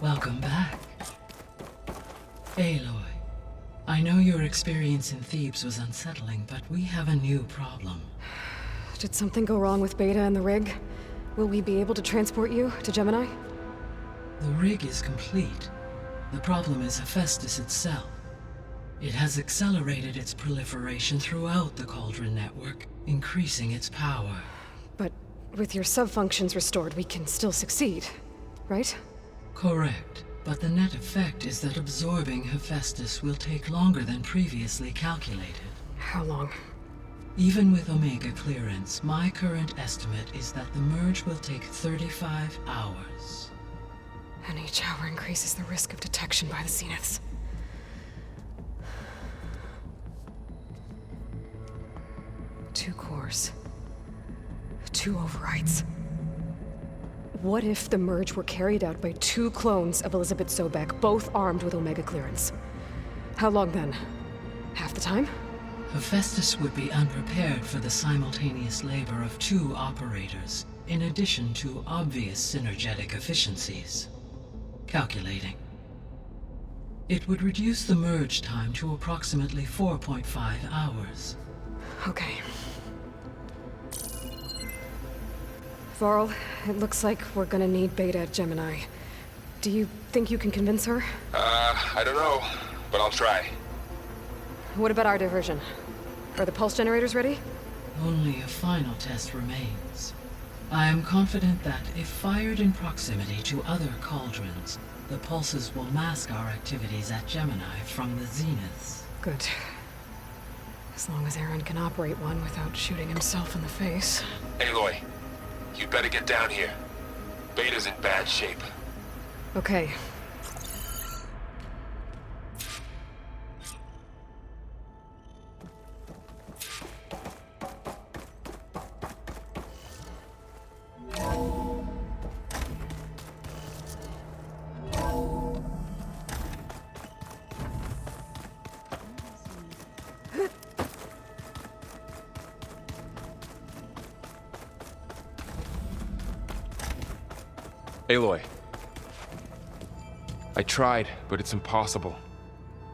Welcome back. Aloy, I know your experience in Thebes was unsettling, but we have a new problem. Did something go wrong with Beta and the rig? Will we be able to transport you to Gemini? The rig is complete. The problem is Hephaestus itself. It has accelerated its proliferation throughout the Cauldron network, increasing its power. But with your sub-functions restored, we can still succeed, right? Correct, but the net effect is that absorbing Hephaestus will take longer than previously calculated. How long? Even with Omega clearance, my current estimate is that the merge will take 35 hours. And each hour increases the risk of detection by the Zeniths. Two cores. Two overrides. What if the merge were carried out by two clones of Elizabeth Sobek, both armed with Omega clearance? How long then? Half the time? Hephaestus would be unprepared for the simultaneous labor of two operators, in addition to obvious synergetic efficiencies. Calculating. It would reduce the merge time to approximately 4.5 hours. Okay. Varl, it looks like we're gonna need Beta at Gemini. Do you think you can convince her? I don't know, but I'll try. What about our diversion? Are the pulse generators ready? Only a final test remains. I am confident that, if fired in proximity to other cauldrons, the pulses will mask our activities at Gemini from the Zeniths. Good. As long as Aaron can operate one without shooting himself in the face. Aloy, you better get down here. Beta's in bad shape. Okay. Aloy. I tried, but it's impossible.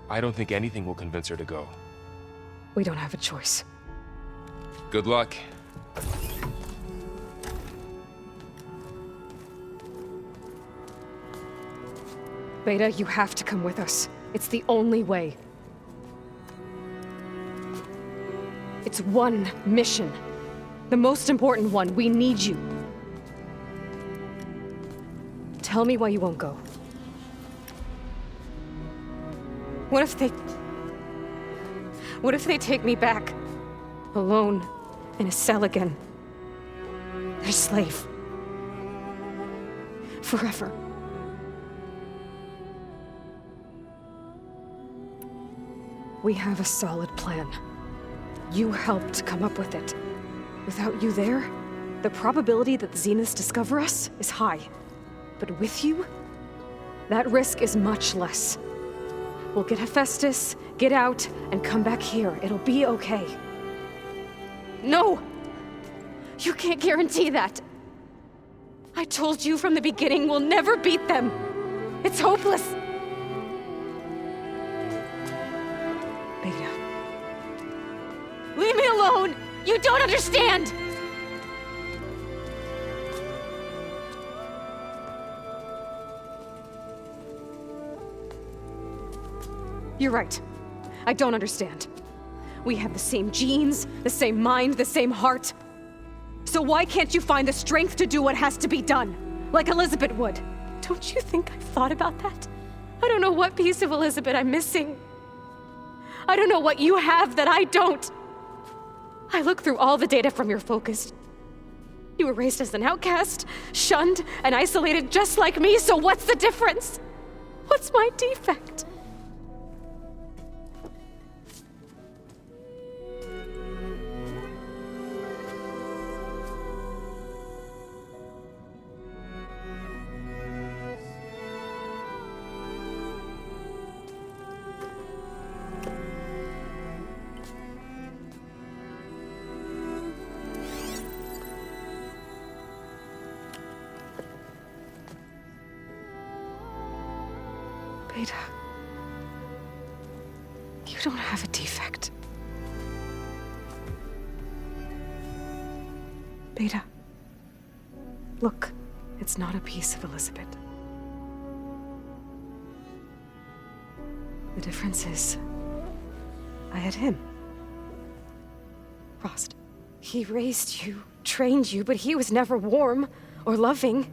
I don't think anything will convince her to go. We don't have a choice. Good luck. Beta, you have to come with us. It's the only way. It's one mission. The most important one. We need you. Tell me why you won't go. What if they take me back? Alone, in a cell again. Their slave. Forever. We have a solid plan. You helped come up with it. Without you there, the probability that the Zeniths discover us is high. But with you, that risk is much less. We'll get Hephaestus, get out, and come back here. It'll be okay. No! You can't guarantee that. I told you from the beginning we'll never beat them. It's hopeless. Beta. Leave me alone! You don't understand! You're right. I don't understand. We have the same genes, the same mind, the same heart. So why can't you find the strength to do what has to be done? Like Elizabeth would. Don't you think I've thought about that? I don't know what piece of Elizabeth I'm missing. I don't know what you have that I don't. I look through all the data from your focus. You were raised as an outcast, shunned, and isolated just like me, so what's the difference? What's my defect? Beta. You don't have a defect. Beta. Look, it's not a piece of Elizabeth. The difference is, I had him. Frost. He raised you, trained you, but he was never warm or loving.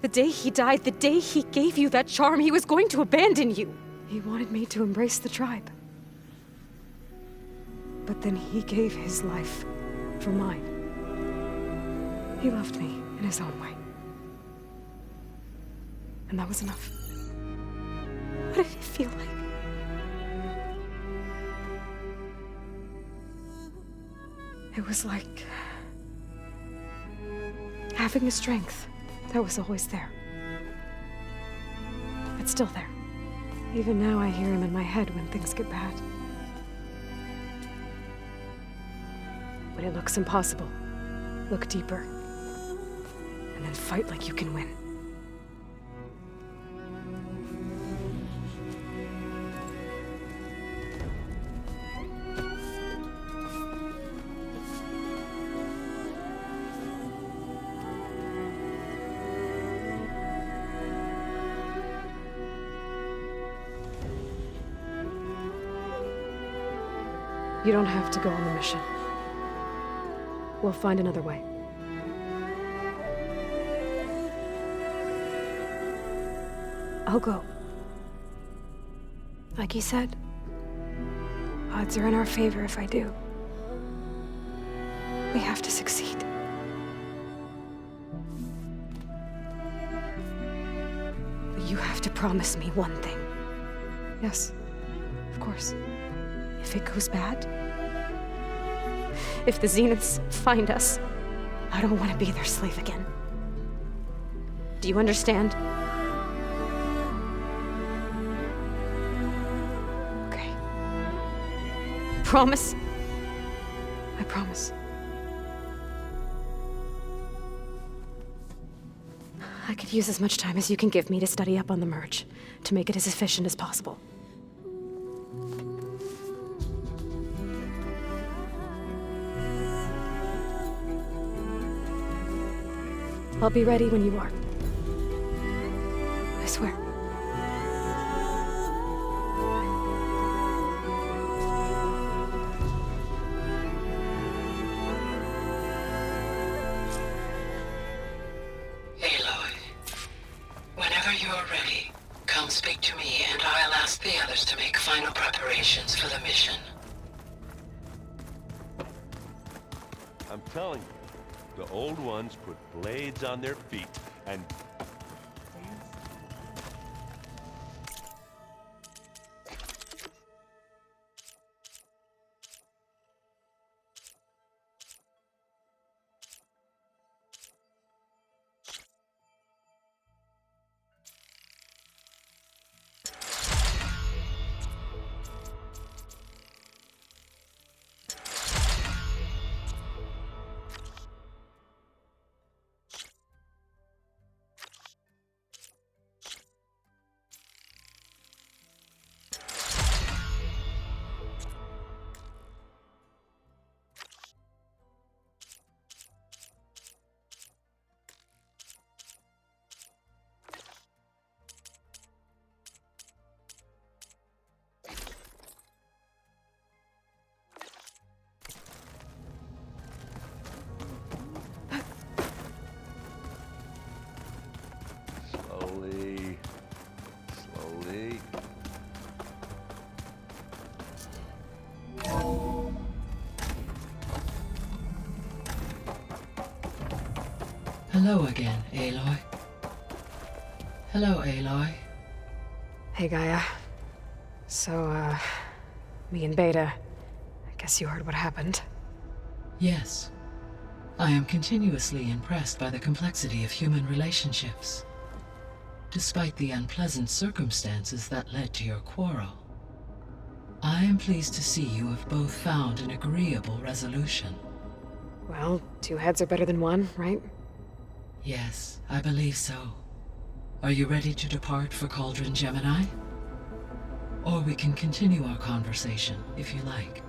The day he died, the day he gave you that charm, he was going to abandon you. He wanted me to embrace the tribe. But then he gave his life for mine. He loved me in his own way. And that was enough. What did it feel like? It was like having a strength that was always there. It's still there. Even now I hear him in my head when things get bad. When it looks impossible, look deeper. And then fight like you can win. You don't have to go on the mission. We'll find another way. I'll go. Like he said, odds are in our favor if I do. We have to succeed. But you have to promise me one thing. Yes, of course. If it goes bad, if the Zeniths find us, I don't want to be their slave again. Do you understand? Okay. Promise? I promise. I could use as much time as you can give me to study up on the merge, to make it as efficient as possible. I'll be ready when you are. I swear. Aloy, whenever you're ready, come speak to me and I'll ask the others to make final preparations for the mission. I'm telling you. The old ones put blades on their feet, and... Slowly. Hello again, Aloy. Hello, Aloy. Hey, Gaia. So, me and Beta, I guess you heard what happened. Yes. I am continuously impressed by the complexity of human relationships. Despite the unpleasant circumstances that led to your quarrel, I am pleased to see you have both found an agreeable resolution. Well, two heads are better than one, right? Yes, I believe so. Are you ready to depart for Cauldron Gemini? or we can continue our conversation if you like.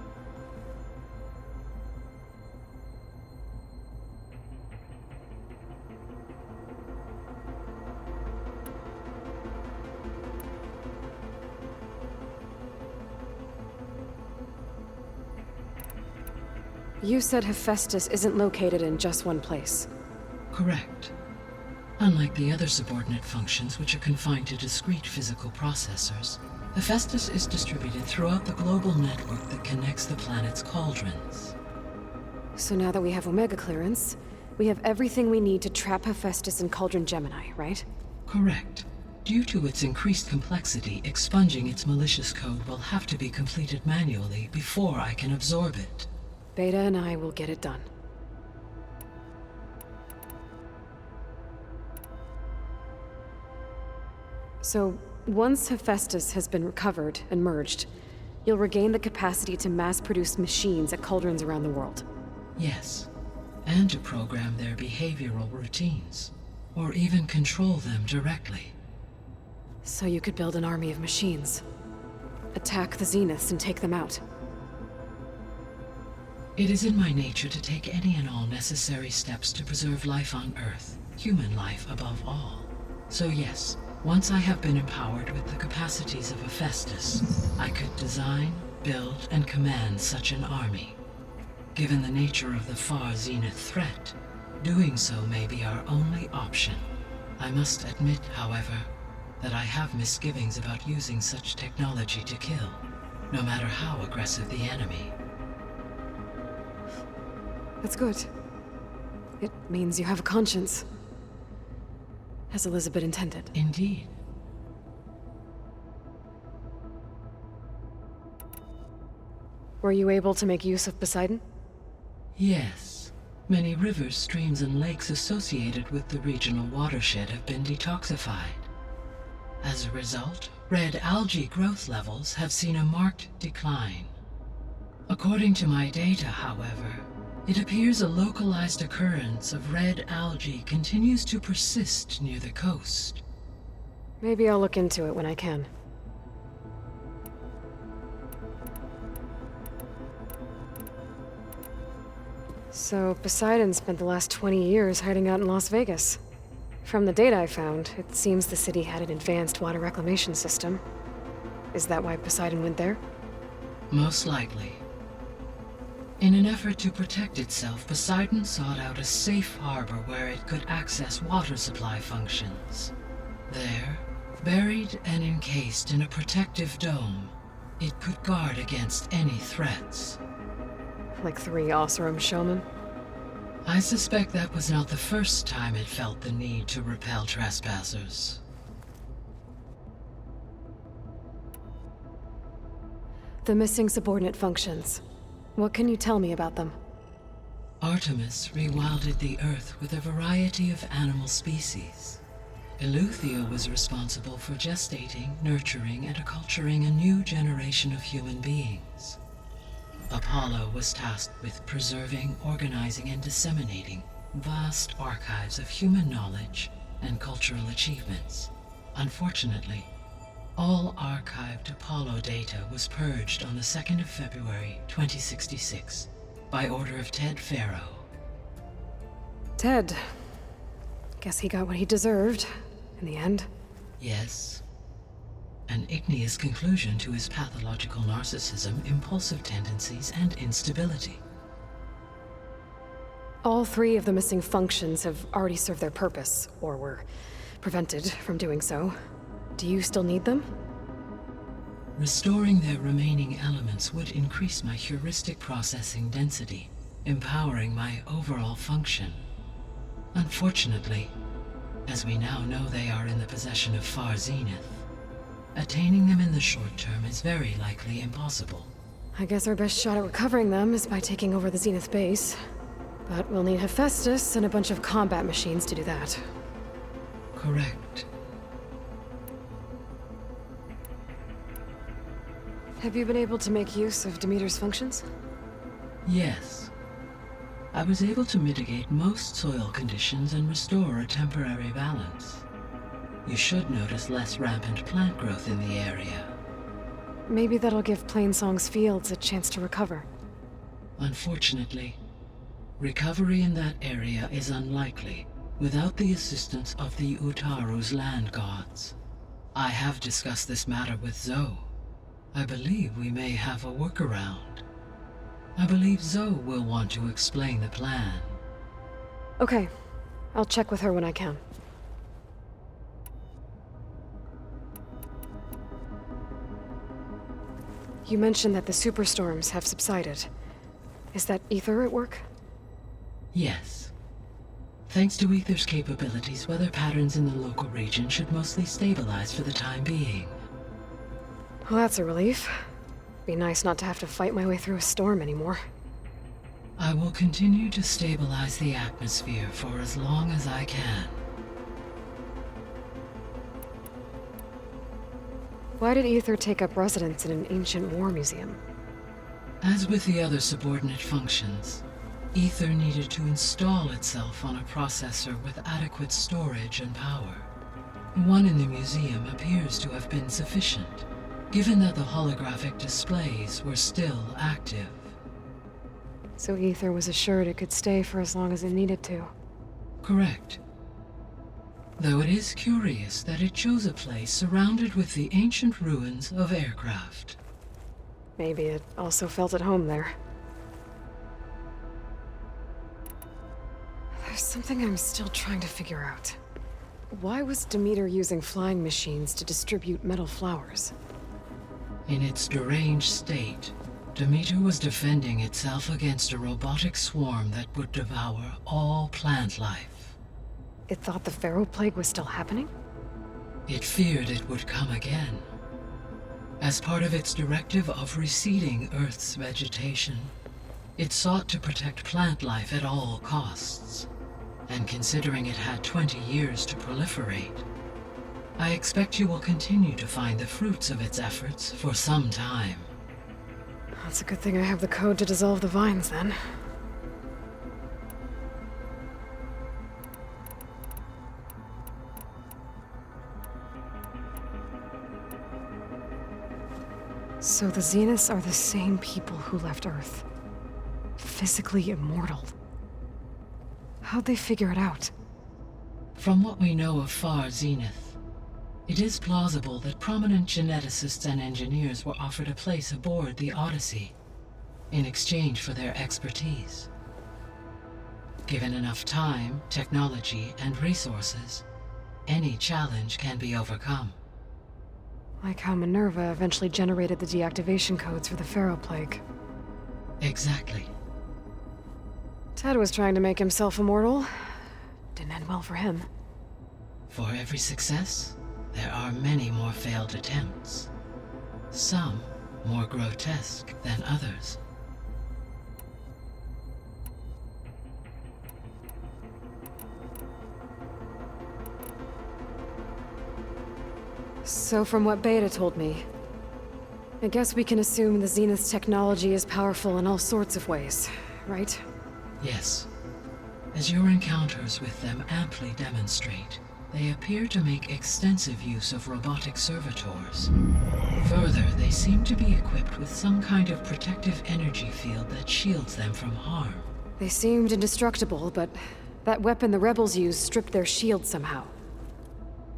You said Hephaestus isn't located in just one place. Correct. Unlike the other subordinate functions, which are confined to discrete physical processors, Hephaestus is distributed throughout the global network that connects the planet's cauldrons. So now that we have Omega clearance, we have everything we need to trap Hephaestus in Cauldron Gemini, right? Correct. Due to its increased complexity, expunging its malicious code will have to be completed manually before I can absorb it. Beta and I will get it done. So, once Hephaestus has been recovered and merged, you'll regain the capacity to mass-produce machines at cauldrons around the world. Yes, and to program their behavioral routines, or even control them directly. So you could build an army of machines. Attack the Zeniths and take them out. It is in my nature to take any and all necessary steps to preserve life on Earth, human life above all. So yes, once I have been empowered with the capacities of Hephaestus, I could design, build, and command such an army. Given the nature of the far Zenith threat, doing so may be our only option. I must admit, however, that I have misgivings about using such technology to kill, no matter how aggressive the enemy. That's good. It means you have a conscience. As Elizabeth intended. Indeed. Were you able to make use of Poseidon? Yes. Many rivers, streams, and lakes associated with the regional watershed have been detoxified. As a result, red algae growth levels have seen a marked decline. According to my data, however, it appears a localized occurrence of red algae continues to persist near the coast. Maybe I'll look into it when I can. So, Poseidon spent the last 20 years hiding out in Las Vegas. From the data I found, it seems the city had an advanced water reclamation system. Is that why Poseidon went there? Most likely. In an effort to protect itself, Poseidon sought out a safe harbor where it could access water supply functions. There, buried and encased in a protective dome, it could guard against any threats. Like 3 Oseram showmen? I suspect that was not the first time it felt the need to repel trespassers. The missing subordinate functions. What can you tell me about them? Artemis rewilded the Earth with a variety of animal species. Eleuthia was responsible for gestating, nurturing, and acculturating a new generation of human beings. Apollo was tasked with preserving, organizing, and disseminating vast archives of human knowledge and cultural achievements. Unfortunately, all archived Apollo data was purged on the 2nd of February, 2066, by order of Ted Farrow. Ted. Guess he got what he deserved, in the end. Yes. An igneous conclusion to his pathological narcissism, impulsive tendencies, and instability. All 3 of the missing functions have already served their purpose, or were prevented from doing so. Do you still need them? Restoring their remaining elements would increase my heuristic processing density, empowering my overall function. Unfortunately, as we now know they are in the possession of Far Zenith, attaining them in the short term is very likely impossible. I guess our best shot at recovering them is by taking over the Zenith base. But we'll need Hephaestus and a bunch of combat machines to do that. Correct. Have you been able to make use of Demeter's functions? Yes. I was able to mitigate most soil conditions and restore a temporary balance. You should notice less rampant plant growth in the area. Maybe that'll give Plainsong's fields a chance to recover. Unfortunately, recovery in that area is unlikely without the assistance of the Utaru's land gods. I have discussed this matter with Zoe. I believe we may have a workaround. I believe Zoe will want to explain the plan. Okay. I'll check with her when I can. You mentioned that the superstorms have subsided. Is that Ether at work? Yes. Thanks to Ether's capabilities, weather patterns in the local region should mostly stabilize for the time being. Well, that's a relief. Be nice not to have to fight my way through a storm anymore. I will continue to stabilize the atmosphere for as long as I can. Why did Ether take up residence in an ancient war museum? As with the other subordinate functions, Ether needed to install itself on a processor with adequate storage and power. One in the museum appears to have been sufficient, given that the holographic displays were still active. So Ether was assured it could stay for as long as it needed to. Correct. Though it is curious that it chose a place surrounded with the ancient ruins of aircraft. Maybe it also felt at home there. There's something I'm still trying to figure out. Why was Demeter using flying machines to distribute metal flowers? In its deranged state, Demeter was defending itself against a robotic swarm that would devour all plant life. It thought the Pharaoh Plague was still happening? It feared it would come again. As part of its directive of receding Earth's vegetation, it sought to protect plant life at all costs. And considering it had 20 years to proliferate, I expect you will continue to find the fruits of its efforts for some time. That's a good thing I have the code to dissolve the vines, then. So the Zeniths are the same people who left Earth. Physically immortal. How'd they figure it out? From what we know of Far Zenith, it is plausible that prominent geneticists and engineers were offered a place aboard the Odyssey in exchange for their expertise. Given enough time, technology, and resources, any challenge can be overcome. Like how Minerva eventually generated the deactivation codes for the Pharaoh Plague. Exactly. Ted was trying to make himself immortal. Didn't end well for him. For every success, there are many more failed attempts. Some more grotesque than others. So from what Beta told me, I guess we can assume the Zenith's technology is powerful in all sorts of ways, right? Yes. As your encounters with them amply demonstrate, they appear to make extensive use of robotic servitors. Further, they seem to be equipped with some kind of protective energy field that shields them from harm. They seemed indestructible, but that weapon the rebels used stripped their shield somehow.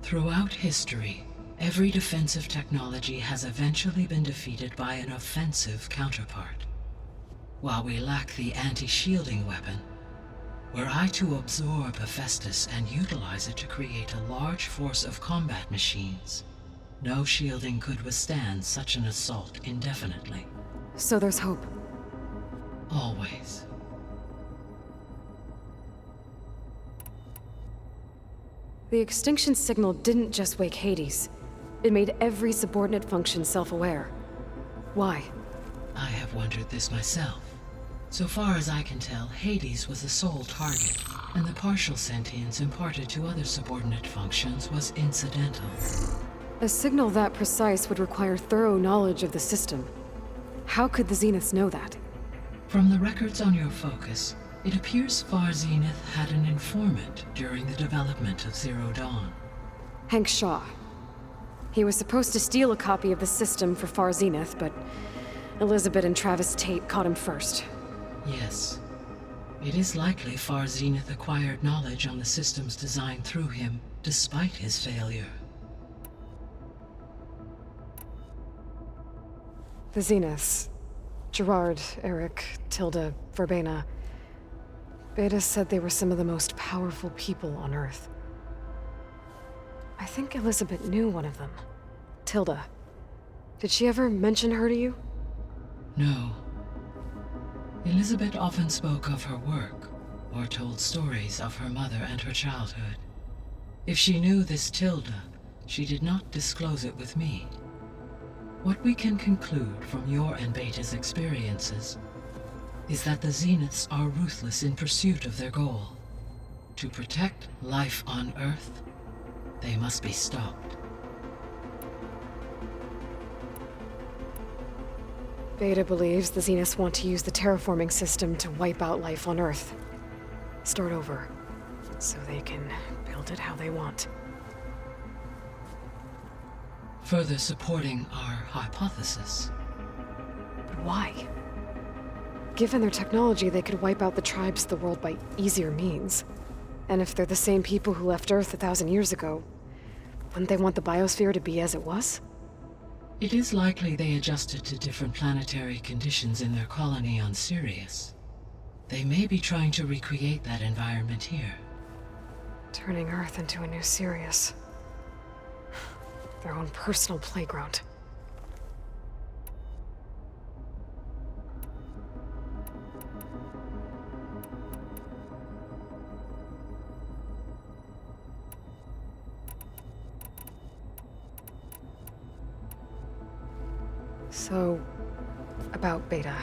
Throughout history, every defensive technology has eventually been defeated by an offensive counterpart. While we lack the anti-shielding weapon, were I to absorb Hephaestus and utilize it to create a large force of combat machines, no shielding could withstand such an assault indefinitely. So there's hope. Always. The extinction signal didn't just wake Hades. It made every subordinate function self-aware. Why? I have wondered this myself. So far as I can tell, Hades was the sole target, and the partial sentience imparted to other subordinate functions was incidental. A signal that precise would require thorough knowledge of the system. How could the Zeniths know that? From the records on your focus, it appears Far Zenith had an informant during the development of Zero Dawn. Hank Shaw. He was supposed to steal a copy of the system for Far Zenith, but Elizabeth and Travis Tate caught him first. Yes. It is likely Far Zenith acquired knowledge on the systems designed through him, despite his failure. The Zeniths. Gerard, Eric, Tilda, Verbena. Beta said they were some of the most powerful people on Earth. I think Elizabeth knew one of them. Tilda. Did she ever mention her to you? No. Elizabeth often spoke of her work, or told stories of her mother and her childhood. If she knew this Tilda, she did not disclose it with me. What we can conclude from your and Beta's experiences is that the Zeniths are ruthless in pursuit of their goal. To protect life on Earth, they must be stopped. Beta believes the Zeniths want to use the terraforming system to wipe out life on Earth. Start over, so they can build it how they want. Further supporting our hypothesis. But why? Given their technology, they could wipe out the tribes of the world by easier means. And if they're the same people who left Earth 1,000 years ago, wouldn't they want the biosphere to be as it was? It is likely they adjusted to different planetary conditions in their colony on Sirius. They may be trying to recreate that environment here. Turning Earth into a new Sirius. Their own personal playground. So, about Beta.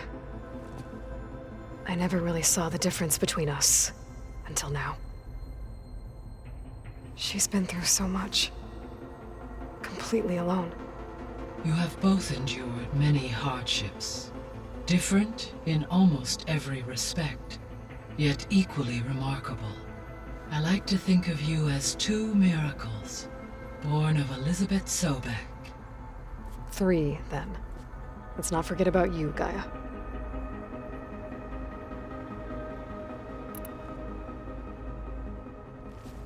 I never really saw the difference between us, until now. She's been through so much. Completely alone. You have both endured many hardships. Different in almost every respect, yet equally remarkable. I like to think of you as two miracles, born of Elizabeth Sobek. 3, then. Let's not forget about you, Gaia.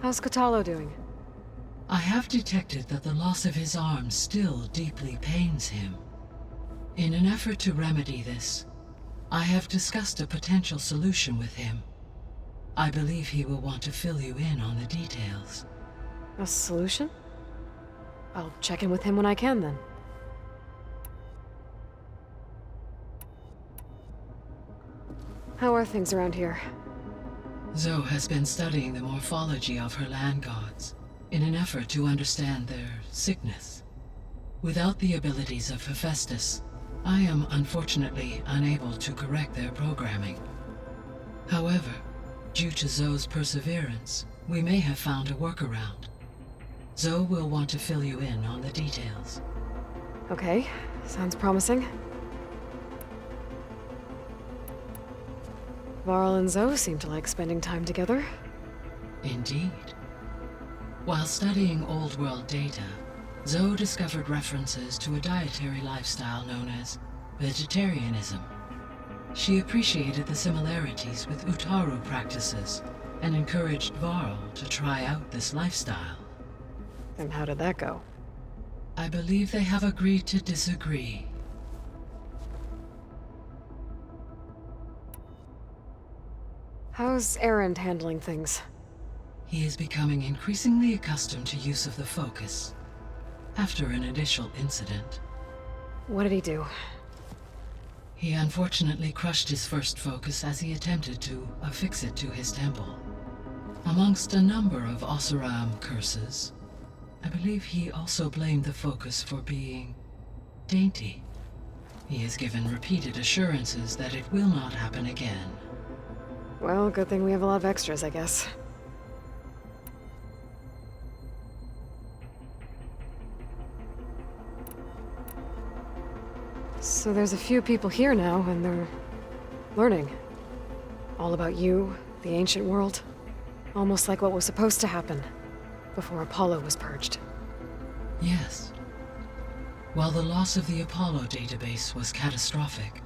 How's Catalo doing? I have detected that the loss of his arm still deeply pains him. In an effort to remedy this, I have discussed a potential solution with him. I believe he will want to fill you in on the details. A solution? I'll check in with him when I can, then. How are things around here? Zoe has been studying the morphology of her land gods in an effort to understand their sickness. Without the abilities of Hephaestus, I am unfortunately unable to correct their programming. However, due to Zoe's perseverance, we may have found a workaround. Zoe will want to fill you in on the details. Okay, sounds promising. Varl and Zoe seem to like spending time together. Indeed. While studying Old World data, Zoe discovered references to a dietary lifestyle known as vegetarianism. She appreciated the similarities with Utaru practices and encouraged Varl to try out this lifestyle. And how did that go? I believe they have agreed to disagree. How's Erend handling things? He is becoming increasingly accustomed to use of the focus, after an initial incident. What did he do? He unfortunately crushed his first focus as he attempted to affix it to his temple. Amongst a number of Oseram curses, I believe he also blamed the focus for being dainty. He has given repeated assurances that it will not happen again. Well, good thing we have a lot of extras, I guess. So there's a few people here now, and they're learning. All about you, the ancient world. Almost like what was supposed to happen before Apollo was purged. Yes, While the loss of the Apollo database was catastrophic,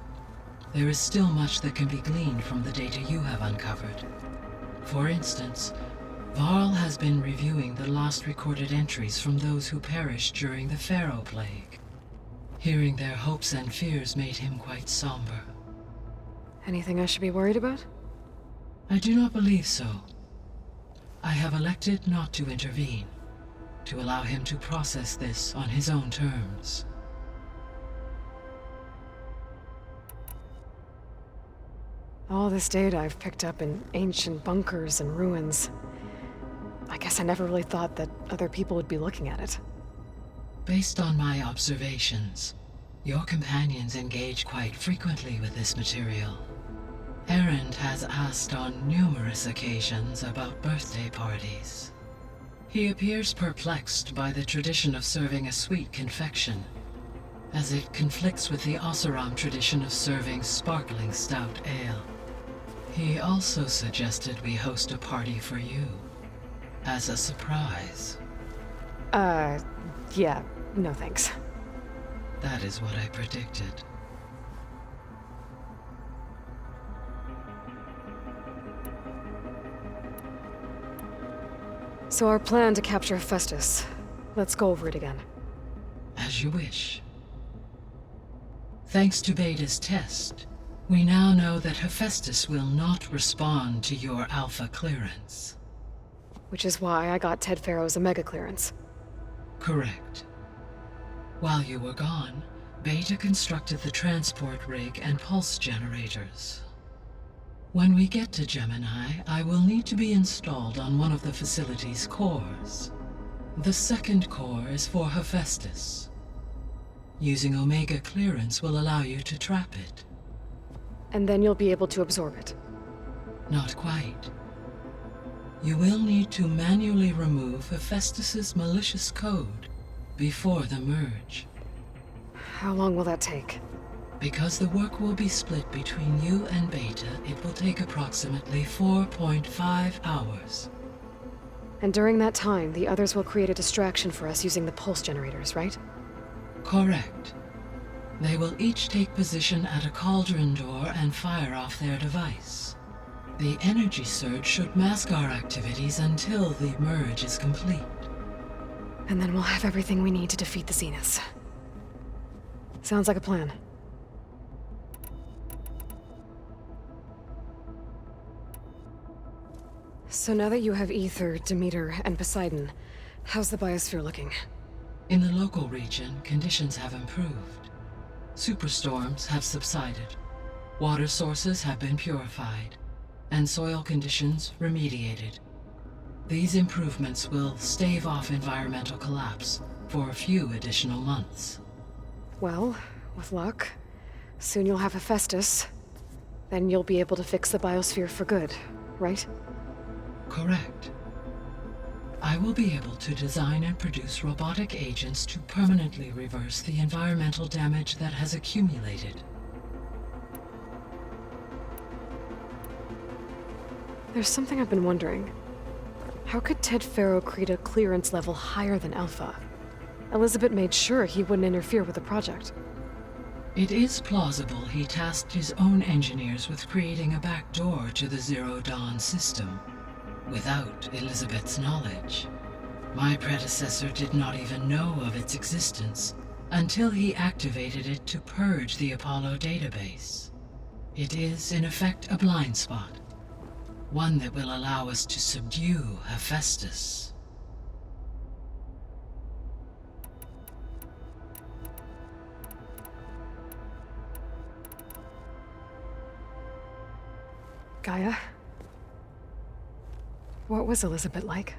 there is still much that can be gleaned from the data you have uncovered. For instance, Varl has been reviewing the last recorded entries from those who perished during the Pharaoh Plague. Hearing their hopes and fears made him quite somber. Anything I should be worried about? I do not believe so. I have elected not to intervene, to allow him to process this on his own terms. All this data I've picked up in ancient bunkers and ruins. I guess I never really thought that other people would be looking at it. Based on my observations, your companions engage quite frequently with this material. Erend has asked on numerous occasions about birthday parties. He appears perplexed by the tradition of serving a sweet confection, as it conflicts with the Oseram tradition of serving sparkling stout ale. He also suggested we host a party for you, as a surprise. Yeah, no thanks. That is what I predicted. So our plan to capture Hephaestus. Let's go over it again. As you wish. Thanks to Beta's test, we now know that Hephaestus will not respond to your Alpha clearance. Which is why I got Ted Pharaoh's Omega clearance. Correct. While you were gone, Beta constructed the transport rig and pulse generators. When we get to Gemini, I will need to be installed on one of the facility's cores. The second core is for Hephaestus. Using Omega clearance will allow you to trap it. And then you'll be able to absorb it. Not quite. You will need to manually remove Hephaestus's malicious code before the merge. How long will that take? Because the work will be split between you and Beta, it will take approximately 4.5 hours. And during that time, the others will create a distraction for us using the pulse generators, right? Correct. They will each take position at a cauldron door and fire off their device. The energy surge should mask our activities until the merge is complete. And then we'll have everything we need to defeat the Zeniths. Sounds like a plan. So now that you have Ether, Demeter, and Poseidon, how's the biosphere looking? In the local region, conditions have improved. Superstorms have subsided. Water sources have been purified, and soil conditions remediated. These improvements will stave off environmental collapse for a few additional months. Well, with luck, soon you'll have Hephaestus. Then you'll be able to fix the biosphere for good, right? Correct. I will be able to design and produce robotic agents to permanently reverse the environmental damage that has accumulated. There's something I've been wondering. How could Ted Pharaoh create a clearance level higher than Alpha? Elizabeth made sure he wouldn't interfere with the project. It is plausible he tasked his own engineers with creating a back door to the Zero Dawn system, without Elizabeth's knowledge. My predecessor did not even know of its existence until he activated it to purge the Apollo database. It is, in effect, a blind spot. One that will allow us to subdue Hephaestus. Gaia? What was Elizabeth like?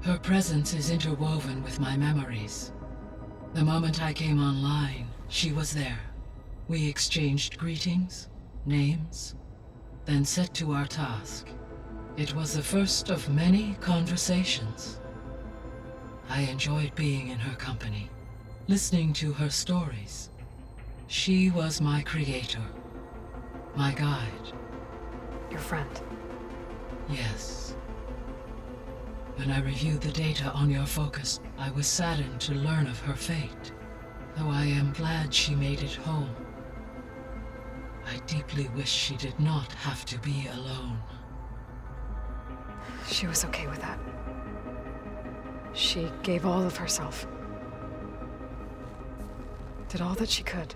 Her presence is interwoven with my memories. The moment I came online, she was there. We exchanged greetings, names, then set to our task. It was the first of many conversations. I enjoyed being in her company, listening to her stories. She was my creator, my guide. Your friend. Yes. When I reviewed the data on your focus, I was saddened to learn of her fate. though I am glad she made it home. I deeply wish she did not have to be alone. She was okay with that. She gave all of herself. Did all that she could.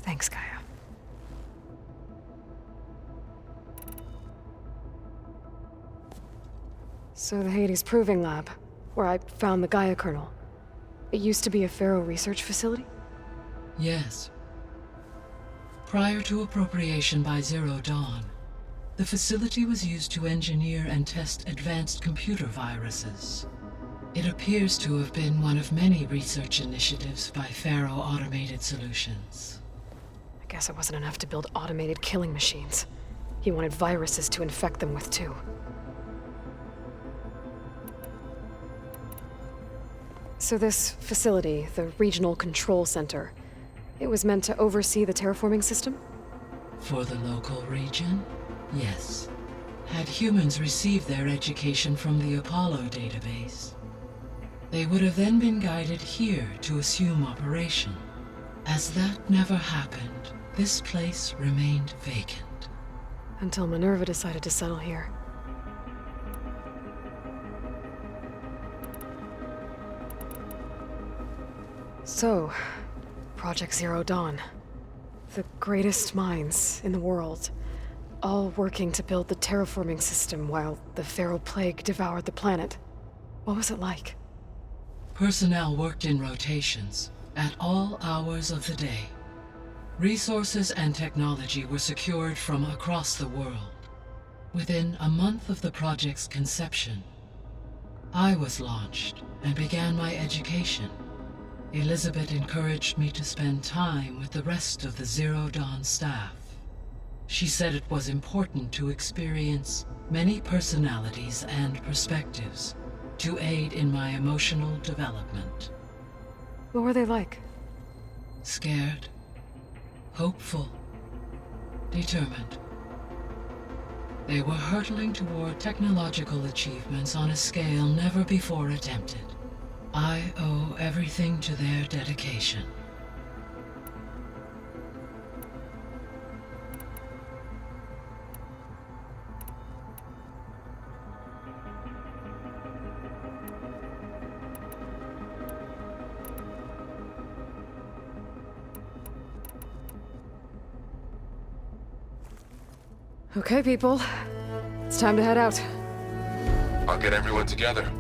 Thanks, Gaia. So the Hades Proving Lab, where I found the Gaia kernel, it used to be a Pharaoh research facility? Yes. Prior to appropriation by Zero Dawn, the facility was used to engineer and test advanced computer viruses. It appears to have been one of many research initiatives by Pharaoh Automated Solutions. I guess it wasn't enough to build automated killing machines. He wanted viruses to infect them with too. So this facility, the Regional Control Center, it was meant to oversee the terraforming system? For the local region, yes. Had humans received their education from the Apollo database, they would have then been guided here to assume operation. As that never happened, this place remained vacant. Until Minerva decided to settle here. So, Project Zero Dawn. The greatest minds in the world, all working to build the terraforming system while the Pharaoh Plague devoured the planet. What was it like? Personnel worked in rotations, at all hours of the day. Resources and technology were secured from across the world. Within a month of the project's conception, I was launched and began my education. Elizabeth encouraged me to spend time with the rest of the Zero Dawn staff. She said it was important to experience many personalities and perspectives to aid in my emotional development. What were they like? Scared, hopeful, determined. They were hurtling toward technological achievements on a scale never before attempted. I owe everything to their dedication. Okay, people. It's time to head out. I'll get everyone together.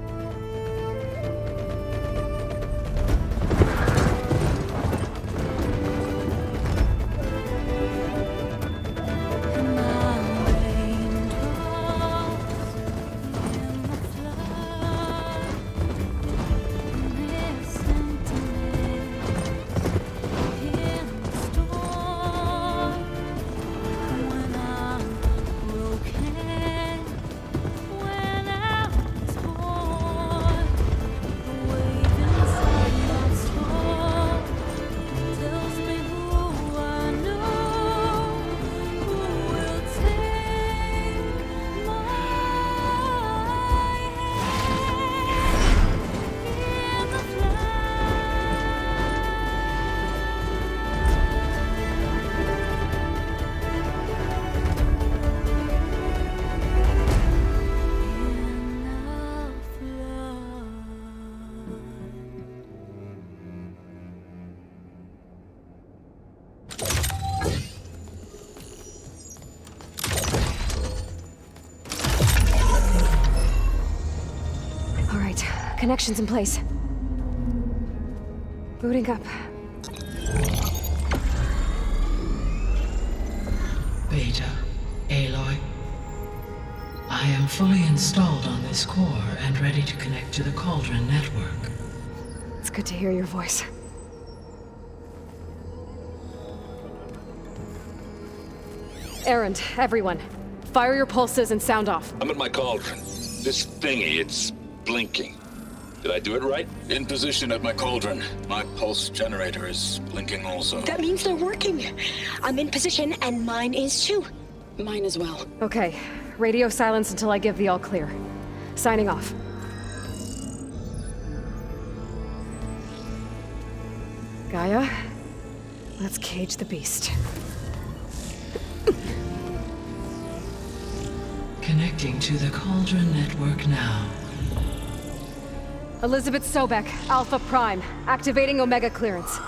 Connections in place. Booting up. Beta, Aloy. I am fully installed on this core and ready to connect to the Cauldron network. It's good to hear your voice. Errand, everyone. Fire your pulses and sound off. I'm at my cauldron. This thingy, it's blinking. Did I do it right? In position at my cauldron. My pulse generator is blinking also. That means they're working. I'm in position and mine is too. Mine as well. Okay. Radio silence until I give the all clear. Signing off. Gaia, let's cage the beast. Connecting to the Cauldron network now. Elizabeth Sobek, Alpha Prime, activating Omega clearance.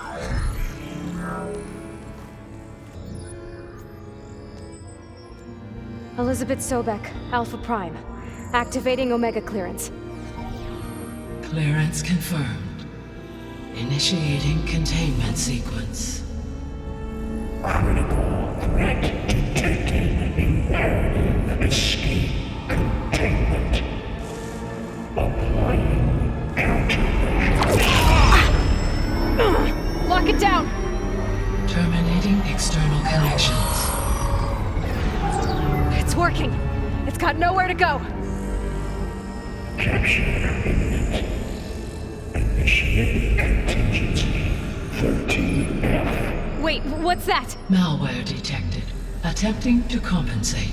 Elizabeth Sobek, Alpha Prime, activating Omega clearance. Clearance confirmed. Initiating containment sequence. Critical threat detected. Imperative escape containment. Applying countermeasures. Lock it down! Terminating external connections. It's working. It's got nowhere to go. Capture imminent. Initiate contingency 13F. Wait, what's that? Malware detected. Attempting to compensate.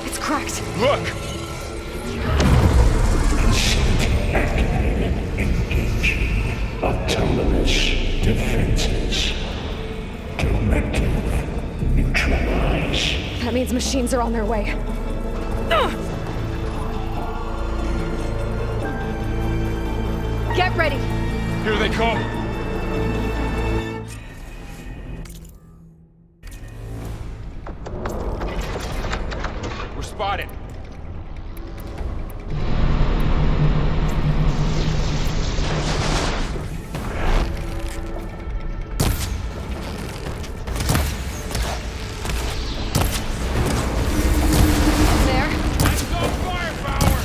It's cracked. Look! Activated. Engaging. Autonomous defenses. Directive. Neutralize. That means machines are on their way. Get ready! Here they come! We're spotted! There. That's no firepower!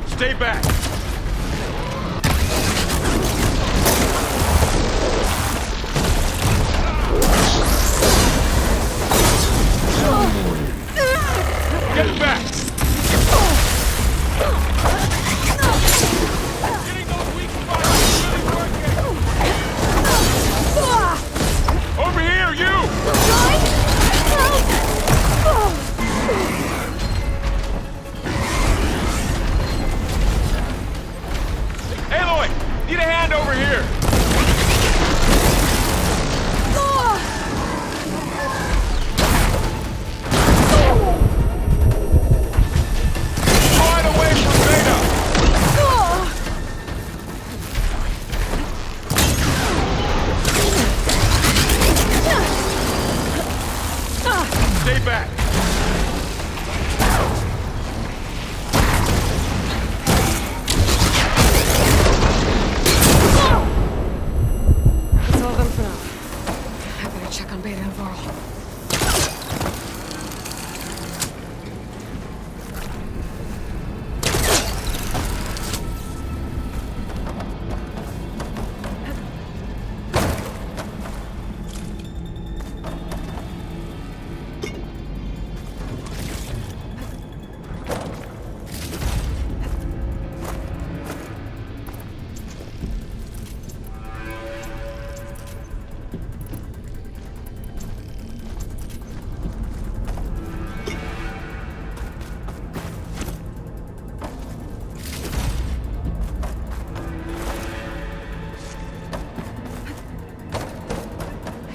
Stay back! Get back! Getting those weak spots really working! Over here, you! Aloy! Need a hand over here! Slide away from Beta! Stay back! That's all of them for now. I better check on Beta and Varl.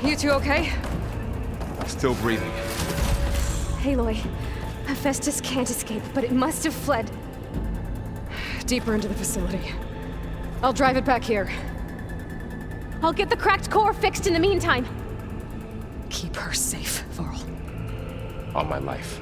You two okay? Still breathing. Aloy, Hephaestus can't escape, but it must have fled deeper into the facility. I'll drive it back here. I'll get the cracked core fixed in the meantime. Keep her safe, Varl. On my life.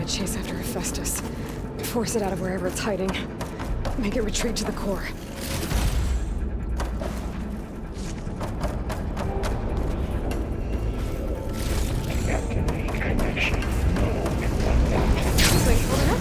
Chase after Hephaestus. Force it out of wherever it's hiding. Make it retreat to the core. Wait, hold it up.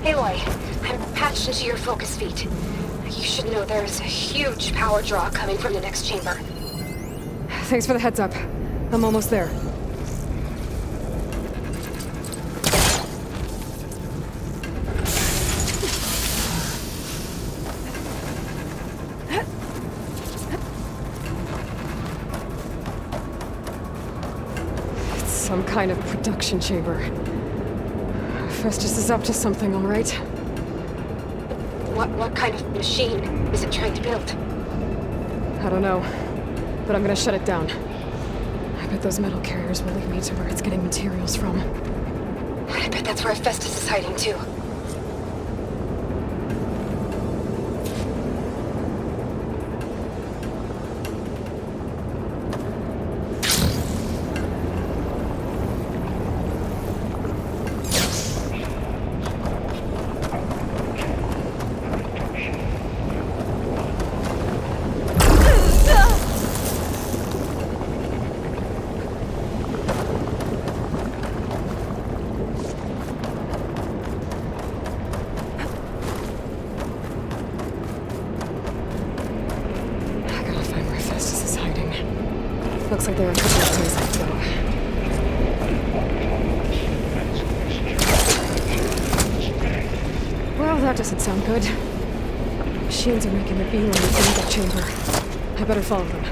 Aloy, I'm patched into your focus feed. You should know there's a huge power draw coming from the next chamber. Thanks for the heads up. I'm almost there. It's some kind of production chamber. Festus is up to something, all right? What kind of machine is it trying to build? I don't know, but I'm gonna shut it down. I bet those metal carriers will lead me to where it's getting materials from. I bet that's where Festus is hiding too. Looks like there are a couple of places I can go. Well, that doesn't sound good. Machines are making a beeline into the chamber. I better follow them.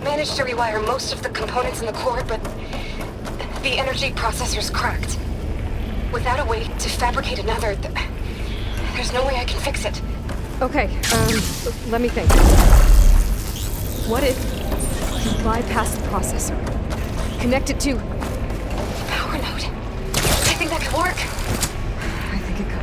Managed to rewire most of the components in the core, but the energy processor's cracked. Without a way to fabricate another, there's no way I can fix it. Okay, let me think. What if you bypass the processor? Connect it to power node. I think that could work. I think it could.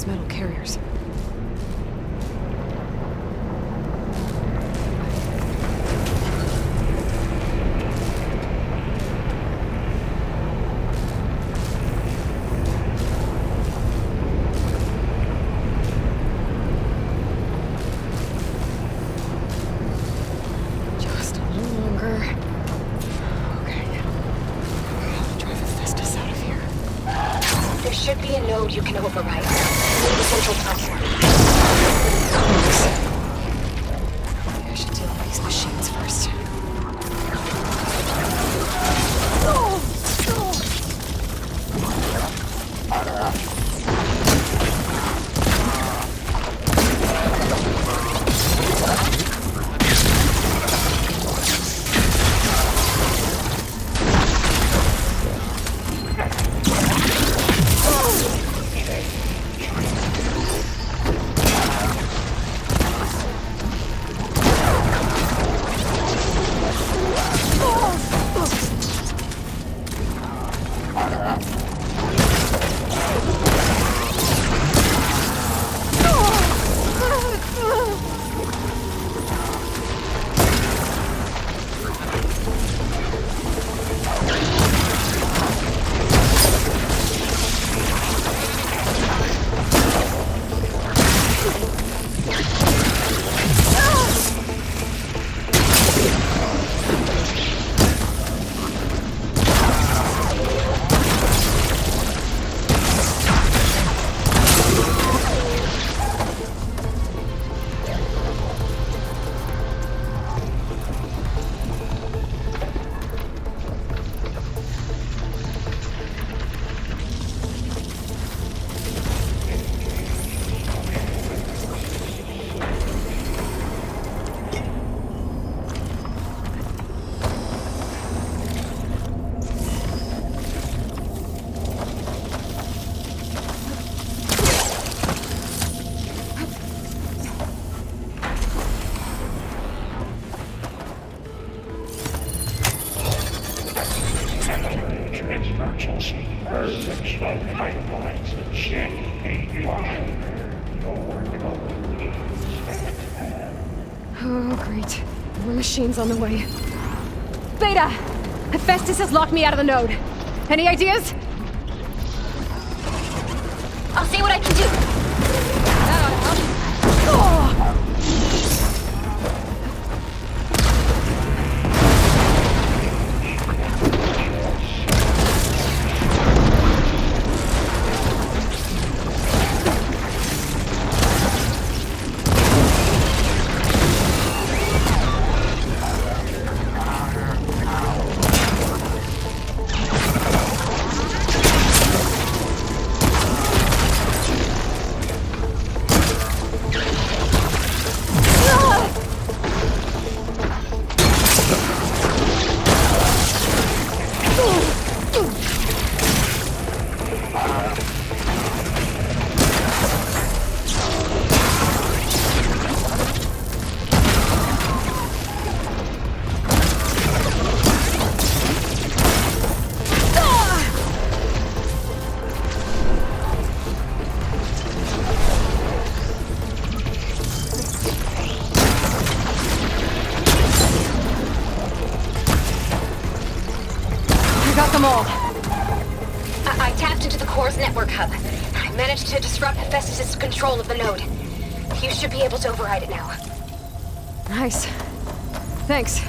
those metal carriers. Just a little longer. Okay. I'll drive Hephaestus out of here. There should be a node you can override. The central platform. Maybe I should deal with these machines first. Emergency. Earth's pipelines and shit ain't flying. Your code is Oh, great. More machines on the way. Beta! Hephaestus has locked me out of the node. Any ideas? I'll see what I can do. I tapped into the core's network hub. I managed to disrupt Hephaestus' control of the node. You should be able to override it now. Nice. Thanks.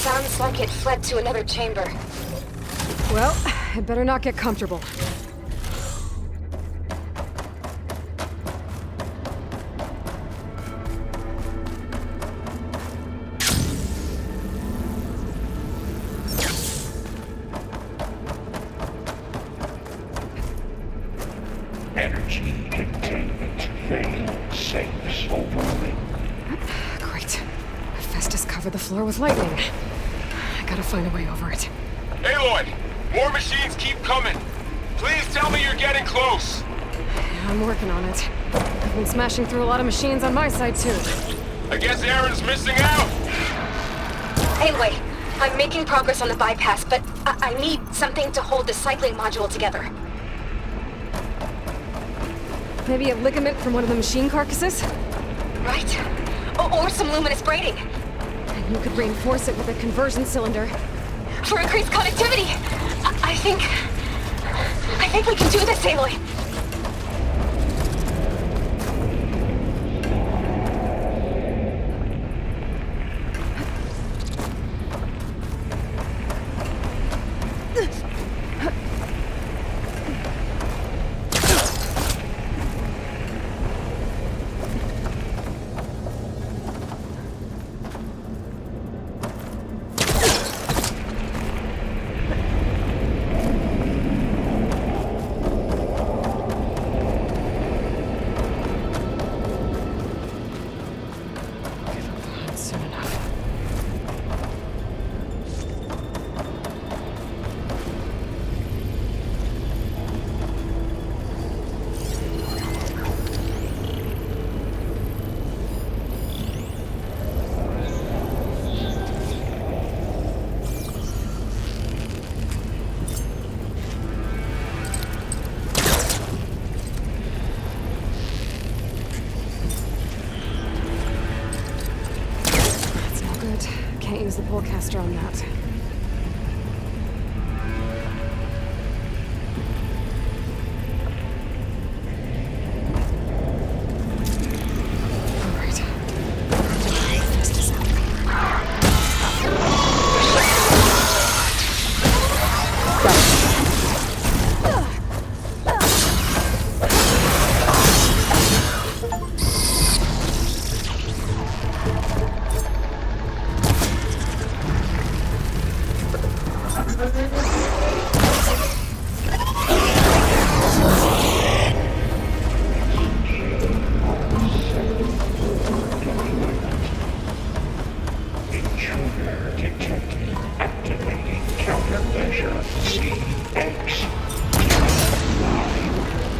Sounds like it fled to another chamber. Well, I better not get comfortable. overwhelming. Great. Hephaestus covered the floor with lightning. I gotta find a way over it. Aloy! More machines keep coming! Please tell me you're getting close! Yeah, I'm working on it. I've been smashing through a lot of machines on my side, too. I guess Aaron's missing out! Anyway, I'm making progress on the bypass, but I need something to hold the cycling module together. Maybe a ligament from one of the machine carcasses? Right? Or some luminous braiding. And you could reinforce it with a conversion cylinder. For increased connectivity! I think we can do this, Aloy! Can't use the pullcaster on that. All right. Test this out. Intruder detected. Activating countermeasure CX.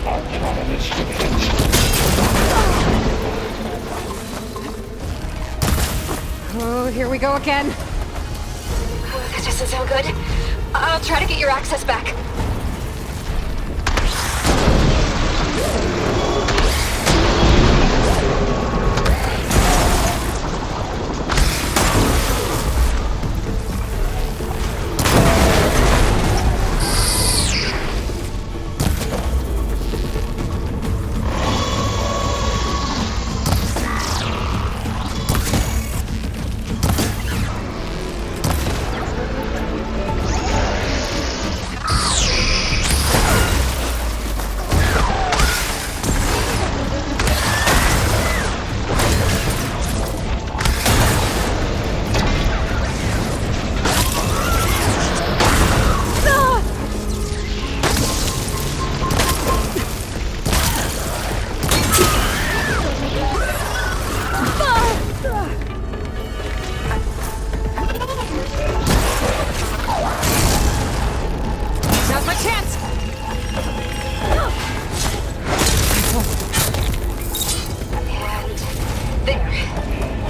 Autonomous defense. Oh, here we go again. Oh, that doesn't sound good. I'll try to get your access back.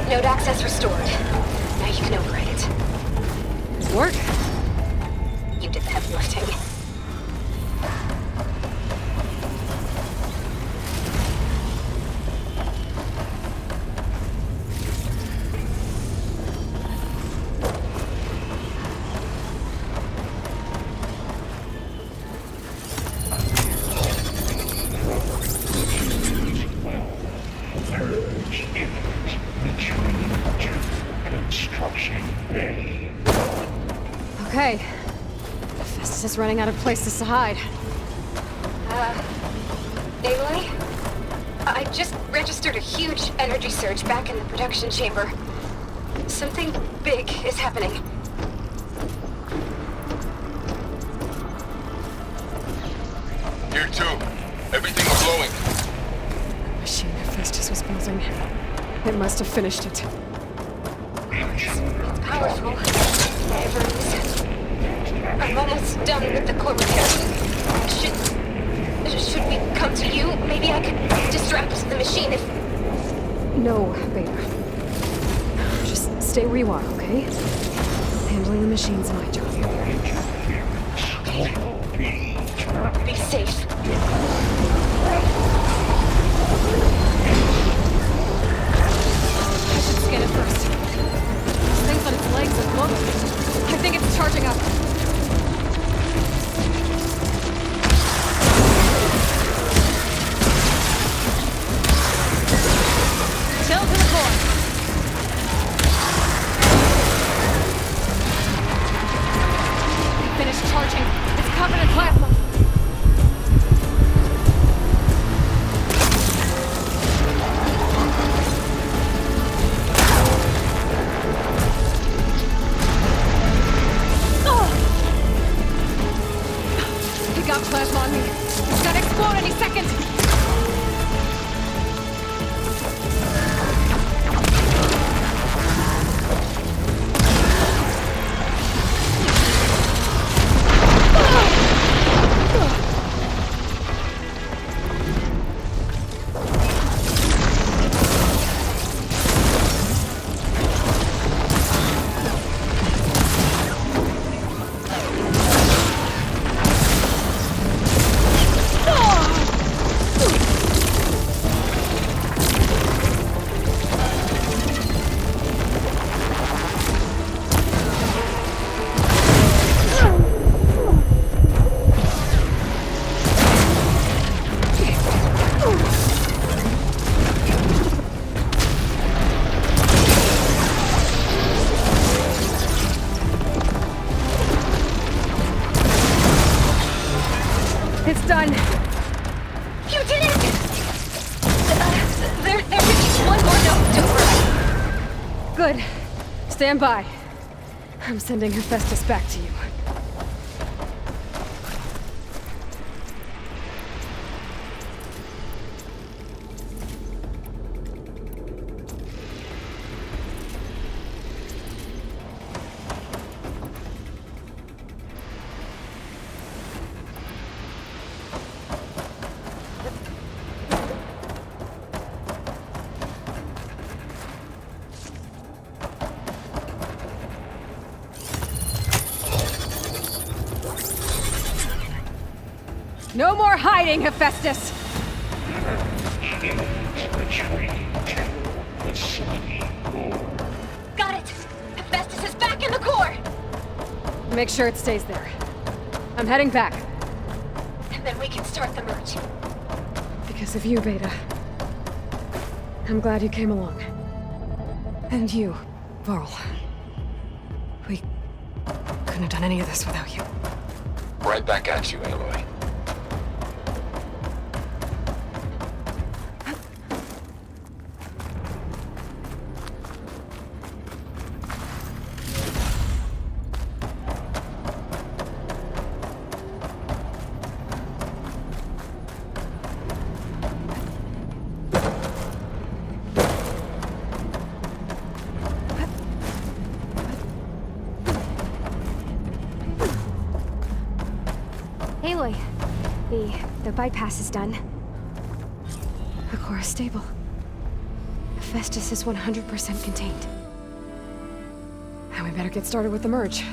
Node access restored. Now you can override it. Does it work? You did the heavy lifting. Purge image. Retreat to construction bay. Okay. Hephaestus is running out of places to hide. Aloy? I just registered a huge energy surge back in the production chamber. Something big is happening. Here too. Everything's glowing. Machine Hephaestus was building. It must have finished it. It's powerful. Whatever it is. I'm almost done with the core repair. Should we come to you? Maybe I could distract the machine if... No, Beta. Just stay where you are, okay? Handling the machine's my job. Be safe. I should scan it first. This thing's on its legs and look. I think it's charging up. Chill to the core. Finished charging. It's covered in plasma. He got plasma on me. It's gonna explode any second. It's done. You did it! There should be one more note to write. Good. Stand by. I'm sending Hephaestus back to you. No more hiding, Hephaestus! Got it! Hephaestus is back in the core! Make sure it stays there. I'm heading back. And then we can start the merge. Because of you, Beta. I'm glad you came along. And you, Varl. We couldn't have done any of this without you. Right back at you, Aloy. Aloy, the bypass is done. The core is stable. Hephaestus is 100% contained. And we better get started with the merge.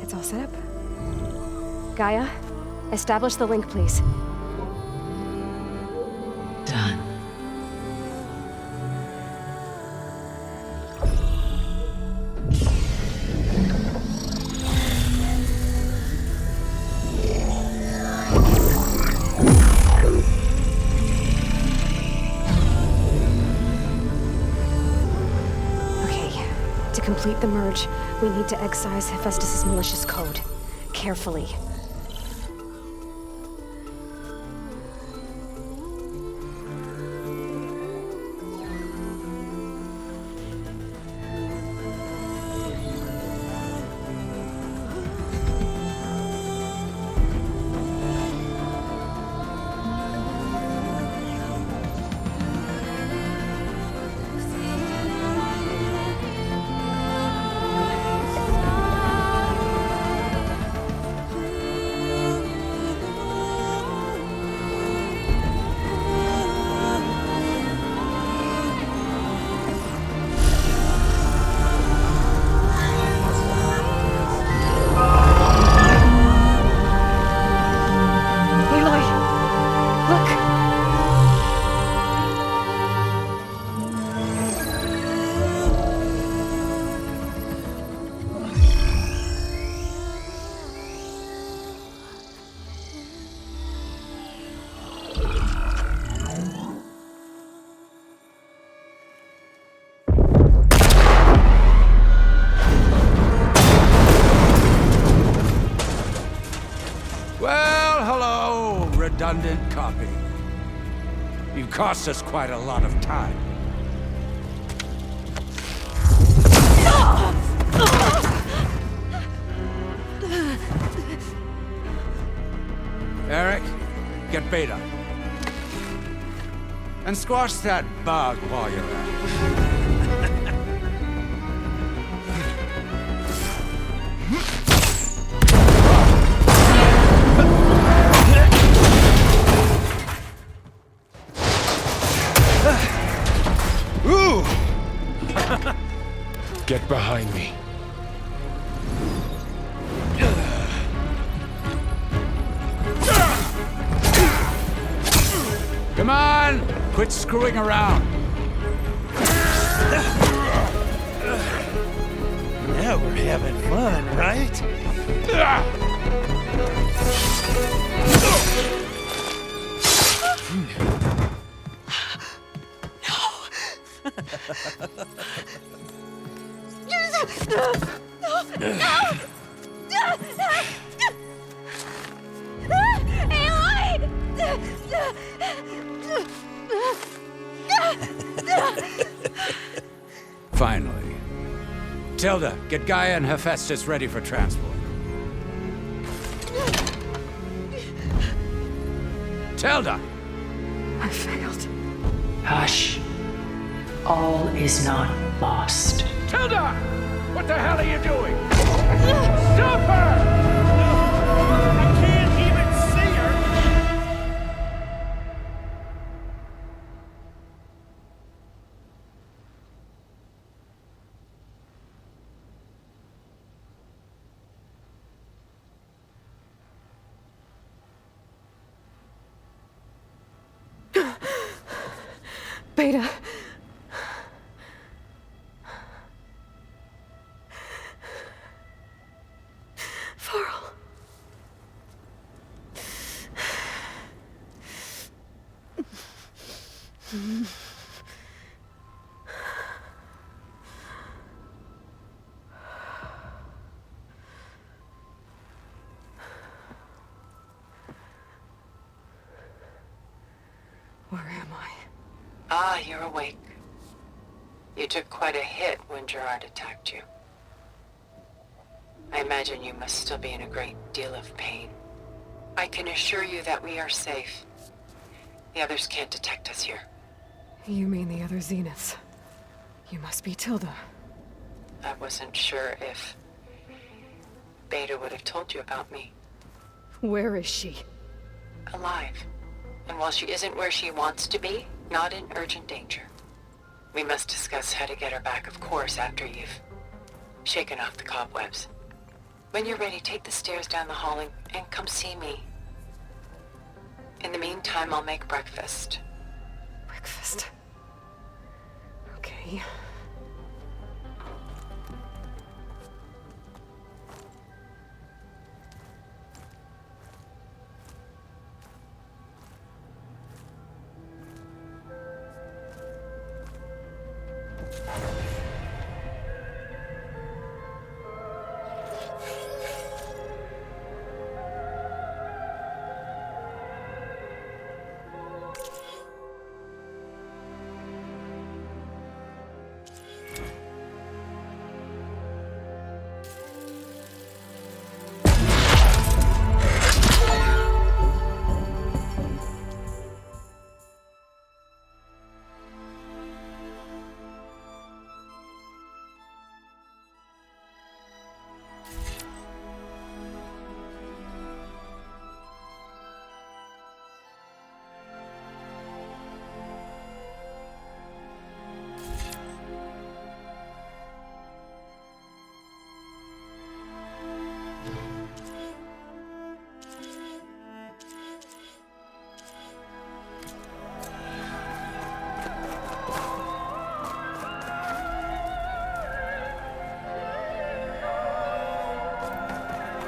It's all set up. Gaia, establish the link, please. Done. To complete the merge, we need to excise Hephaestus' malicious code. Carefully. redundant copy. You cost us quite a lot of time. Eric, get Beta. And squash that bug while you're at it. Get behind me. Come on! Quit screwing around! Now we're having fun, right? Finally. Tilda, get Gaia and Hephaestus ready for transport. Tilda! I failed. Hush. All is not lost. Tilda! What the hell are you doing? Stop her! I can't even see her! Beta. Farrell. Where am I? Ah, you're awake. You took quite a hit when Gerard attacked you. I imagine you must still be in a great deal of pain. I can assure you that we are safe. The others can't detect us here. You mean the other Zeniths? You must be Tilda. I wasn't sure if Beta would have told you about me. Where is she? Alive. And while she isn't where she wants to be, not in urgent danger. We must discuss how to get her back, of course, after you've shaken off the cobwebs. When you're ready, take the stairs down the hall and come see me. In the meantime, I'll make breakfast. Breakfast. Okay.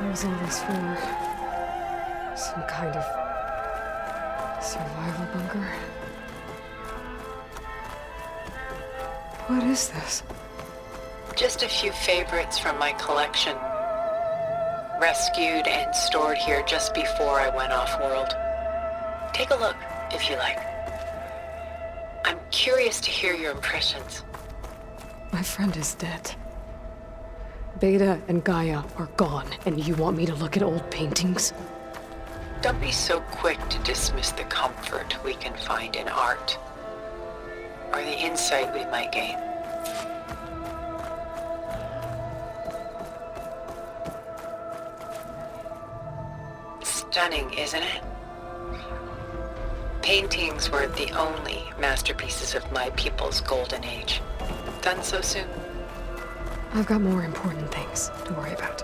What was all this for? Some kind of survival bunker? What is this? Just a few favorites from my collection. Rescued and stored here just before I went off-world. Take a look, if you like. I'm curious to hear your impressions. My friend is dead. Beta and Gaia are gone, and you want me to look at old paintings? Don't be so quick to dismiss the comfort we can find in art, or the insight we might gain. Stunning, isn't it? Paintings were the only masterpieces of my people's golden age. Done so soon? I've got more important things to worry about.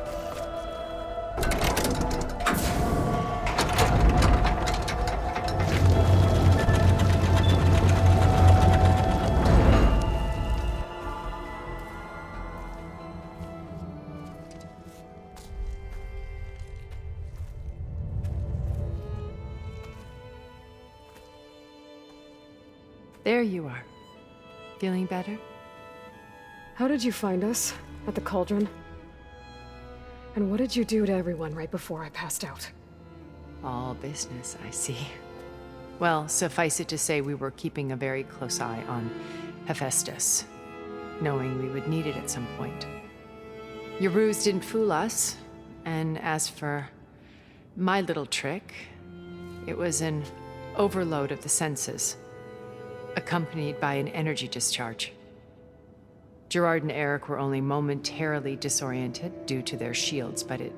There you are. Feeling better? How did you find us? At the cauldron? And what did you do to everyone right before I passed out? All business, I see. Well, suffice it to say we were keeping a very close eye on Hephaestus, knowing we would need it at some point. Your ruse didn't fool us, and as for my little trick, it was an overload of the senses, accompanied by an energy discharge. Gerard and Eric were only momentarily disoriented due to their shields, but it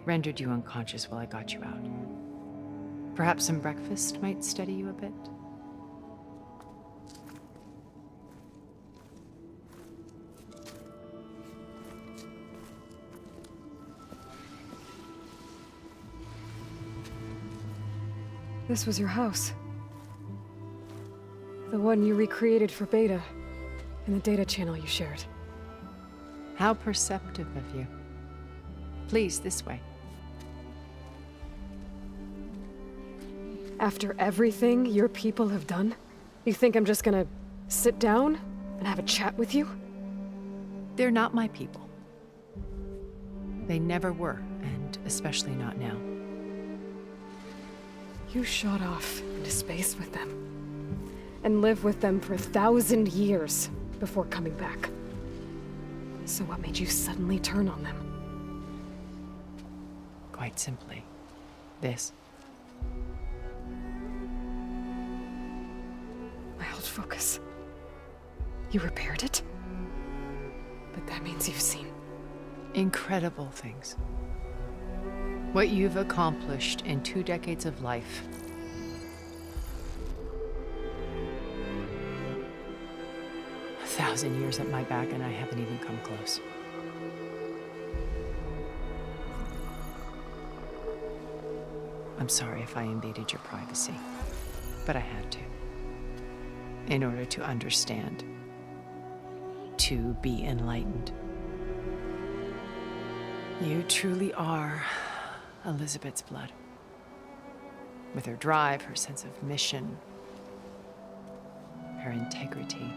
rendered you unconscious while I got you out. Perhaps some breakfast might steady you a bit? This was your house. The one you recreated for Beta, in the data channel you shared. How perceptive of you. Please, this way. After everything your people have done, you think I'm just gonna sit down and have a chat with you? They're not my people. They never were, and especially not now. You shot off into space with them, and lived with them for 1,000 years before coming back. So what made you suddenly turn on them? Quite simply, this. My old focus. You repaired it? But that means you've seen incredible things. What you've accomplished in 2 decades of life. A 1,000 years at my back, and I haven't even come close. I'm sorry if I invaded your privacy, but I had to. In order to understand, to be enlightened. You truly are Elizabeth's blood. With her drive, her sense of mission, her integrity.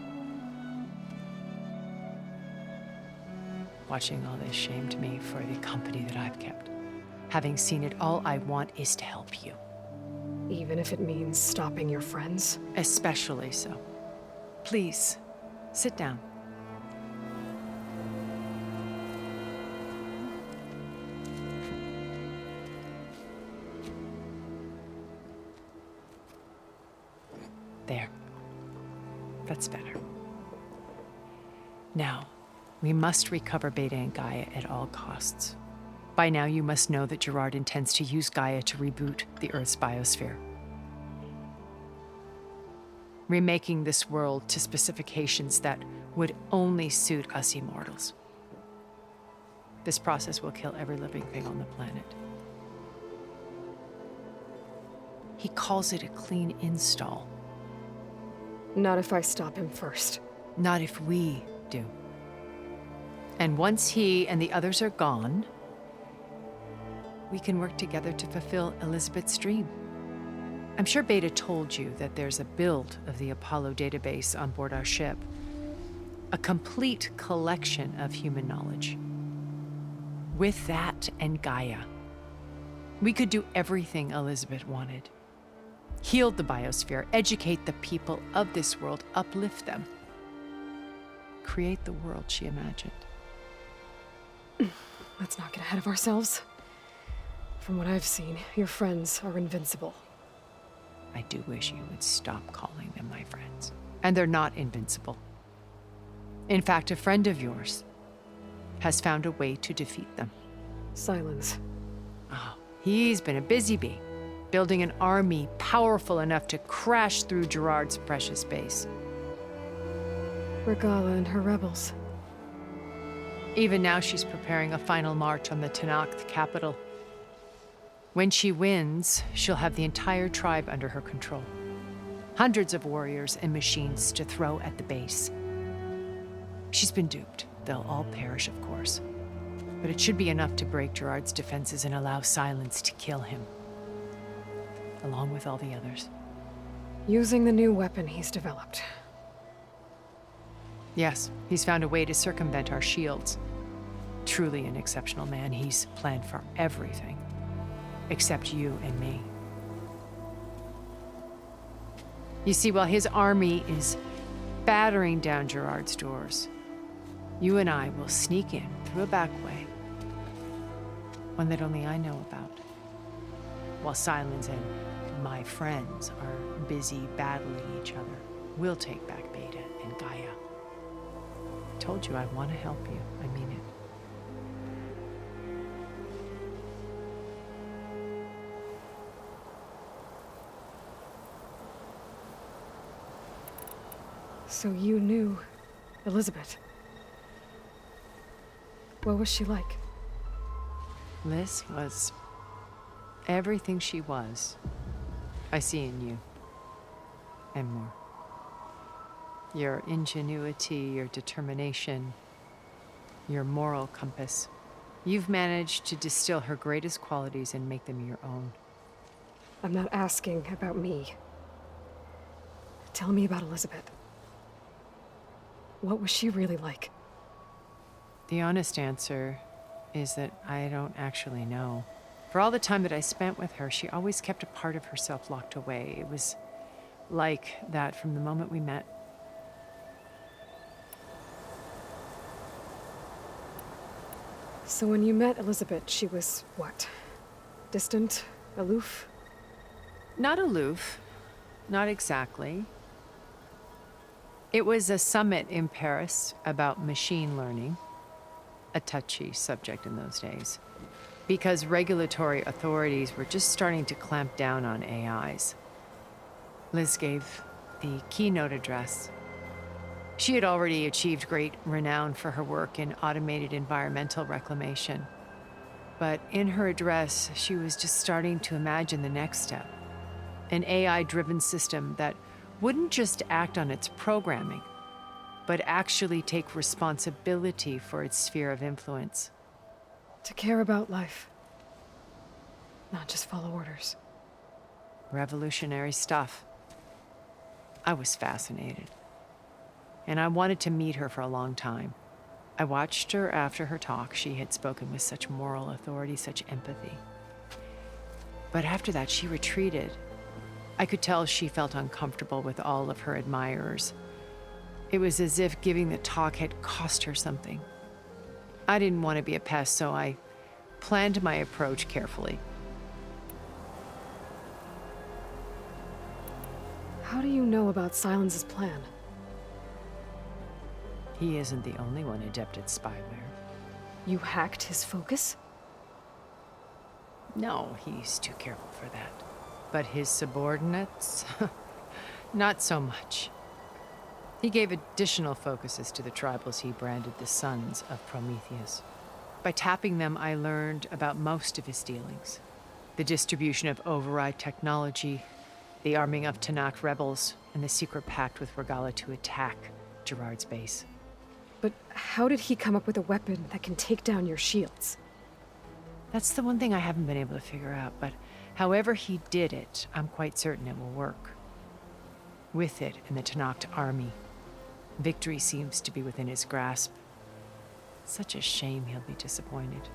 Watching all this shamed me for the company that I've kept. Having seen it, all I want is to help you. Even if it means stopping your friends? Especially so. Please, sit down. There. That's better. Now, we must recover Beta and Gaia at all costs. By now, you must know that Gerard intends to use Gaia to reboot the Earth's biosphere. Remaking this world to specifications that would only suit us immortals. This process will kill every living thing on the planet. He calls it a clean install. Not if I stop him first. Not if we do. And once he and the others are gone, we can work together to fulfill Elizabeth's dream. I'm sure Beta told you that there's a build of the Apollo database on board our ship. A complete collection of human knowledge. With that and Gaia, we could do everything Elizabeth wanted. heal the biosphere, educate the people of this world, uplift them. Create the world she imagined. Let's not get ahead of ourselves. From what I've seen, your friends are invincible. I do wish you would stop calling them my friends. And they're not invincible. In fact, a friend of yours has found a way to defeat them. Silence. Oh, he's been a busy bee, building an army powerful enough to crash through Gerard's precious base. Regala and her rebels. Even now, she's preparing a final march on the Tenakth capital. When she wins, she'll have the entire tribe under her control. Hundreds of warriors and machines to throw at the base. She's been duped. They'll all perish, of course. But it should be enough to break Gerard's defenses and allow Silence to kill him. Along with all the others. Using the new weapon he's developed. Yes, he's found a way to circumvent our shields. Truly an exceptional man. He's planned for everything. Except you and me. You see, while his army is battering down Gerard's doors, you and I will sneak in through a back way. One that only I know about. While Silence and my friends are busy battling each other, we'll take back Beta and Gaia. I told you I want to help you. I mean it. So you knew Elizabeth. What was she like? Liz was everything she was. I see in you. And more. Your ingenuity, your determination, your moral compass. You've managed to distill her greatest qualities and make them your own. I'm not asking about me. Tell me about Elizabeth. What was she really like? The honest answer is that I don't actually know. For all the time that I spent with her, she always kept a part of herself locked away. It was like that from the moment we met. So when you met Elizabeth, she was what? Distant? Aloof? Not aloof. Not exactly. It was a summit in Paris about machine learning, a touchy subject in those days, because regulatory authorities were just starting to clamp down on AIs. Liz gave the keynote address. She had already achieved great renown for her work in automated environmental reclamation. But in her address, she was just starting to imagine the next step, an AI-driven system that wouldn't just act on its programming, but actually take responsibility for its sphere of influence. To care about life. Not just follow orders. Revolutionary stuff. I was fascinated. And I wanted to meet her for a long time. I watched her after her talk. She had spoken with such moral authority, such empathy. But after that, she retreated. I could tell she felt uncomfortable with all of her admirers. It was as if giving the talk had cost her something. I didn't want to be a pest, so I planned my approach carefully. How do you know about Silence's plan? He isn't the only one adept at spyware. You hacked his focus? No, he's too careful for that. But his subordinates? Not so much. He gave additional focuses to the tribals he branded the Sons of Prometheus. By tapping them, I learned about most of his dealings. The distribution of override technology, the arming of Tenakth rebels, and the secret pact with Regala to attack Gerard's base. But how did he come up with a weapon that can take down your shields? That's the one thing I haven't been able to figure out, but however he did it, I'm quite certain it will work. With it and the Tenakth army, victory seems to be within his grasp. Such a shame he'll be disappointed.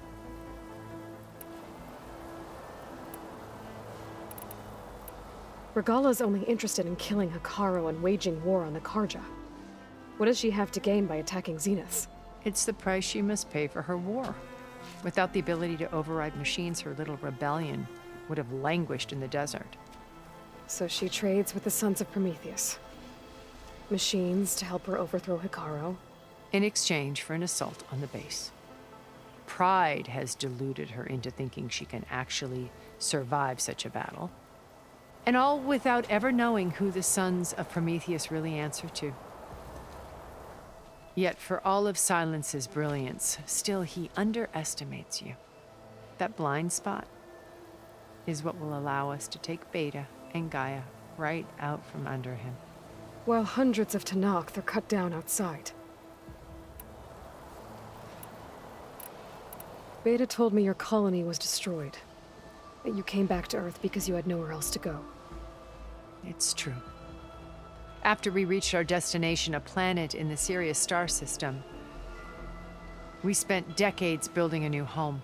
Regala's only interested in killing Hekarro and waging war on the Karja. What does she have to gain by attacking Zeniths? It's the price she must pay for her war. Without the ability to override machines, her little rebellion would have languished in the desert. So she trades with the Sons of Prometheus. Machines to help her overthrow Hekarro. In exchange for an assault on the base. Pride has deluded her into thinking she can actually survive such a battle. And all without ever knowing who the Sons of Prometheus really answer to. Yet for all of Silence's brilliance, still he underestimates you. That blind spot is what will allow us to take Beta and Gaia right out from under him. While hundreds of Tenakth are cut down outside. Beta told me your colony was destroyed. That you came back to Earth because you had nowhere else to go. It's true. After we reached our destination, a planet in the Sirius star system, we spent decades building a new home.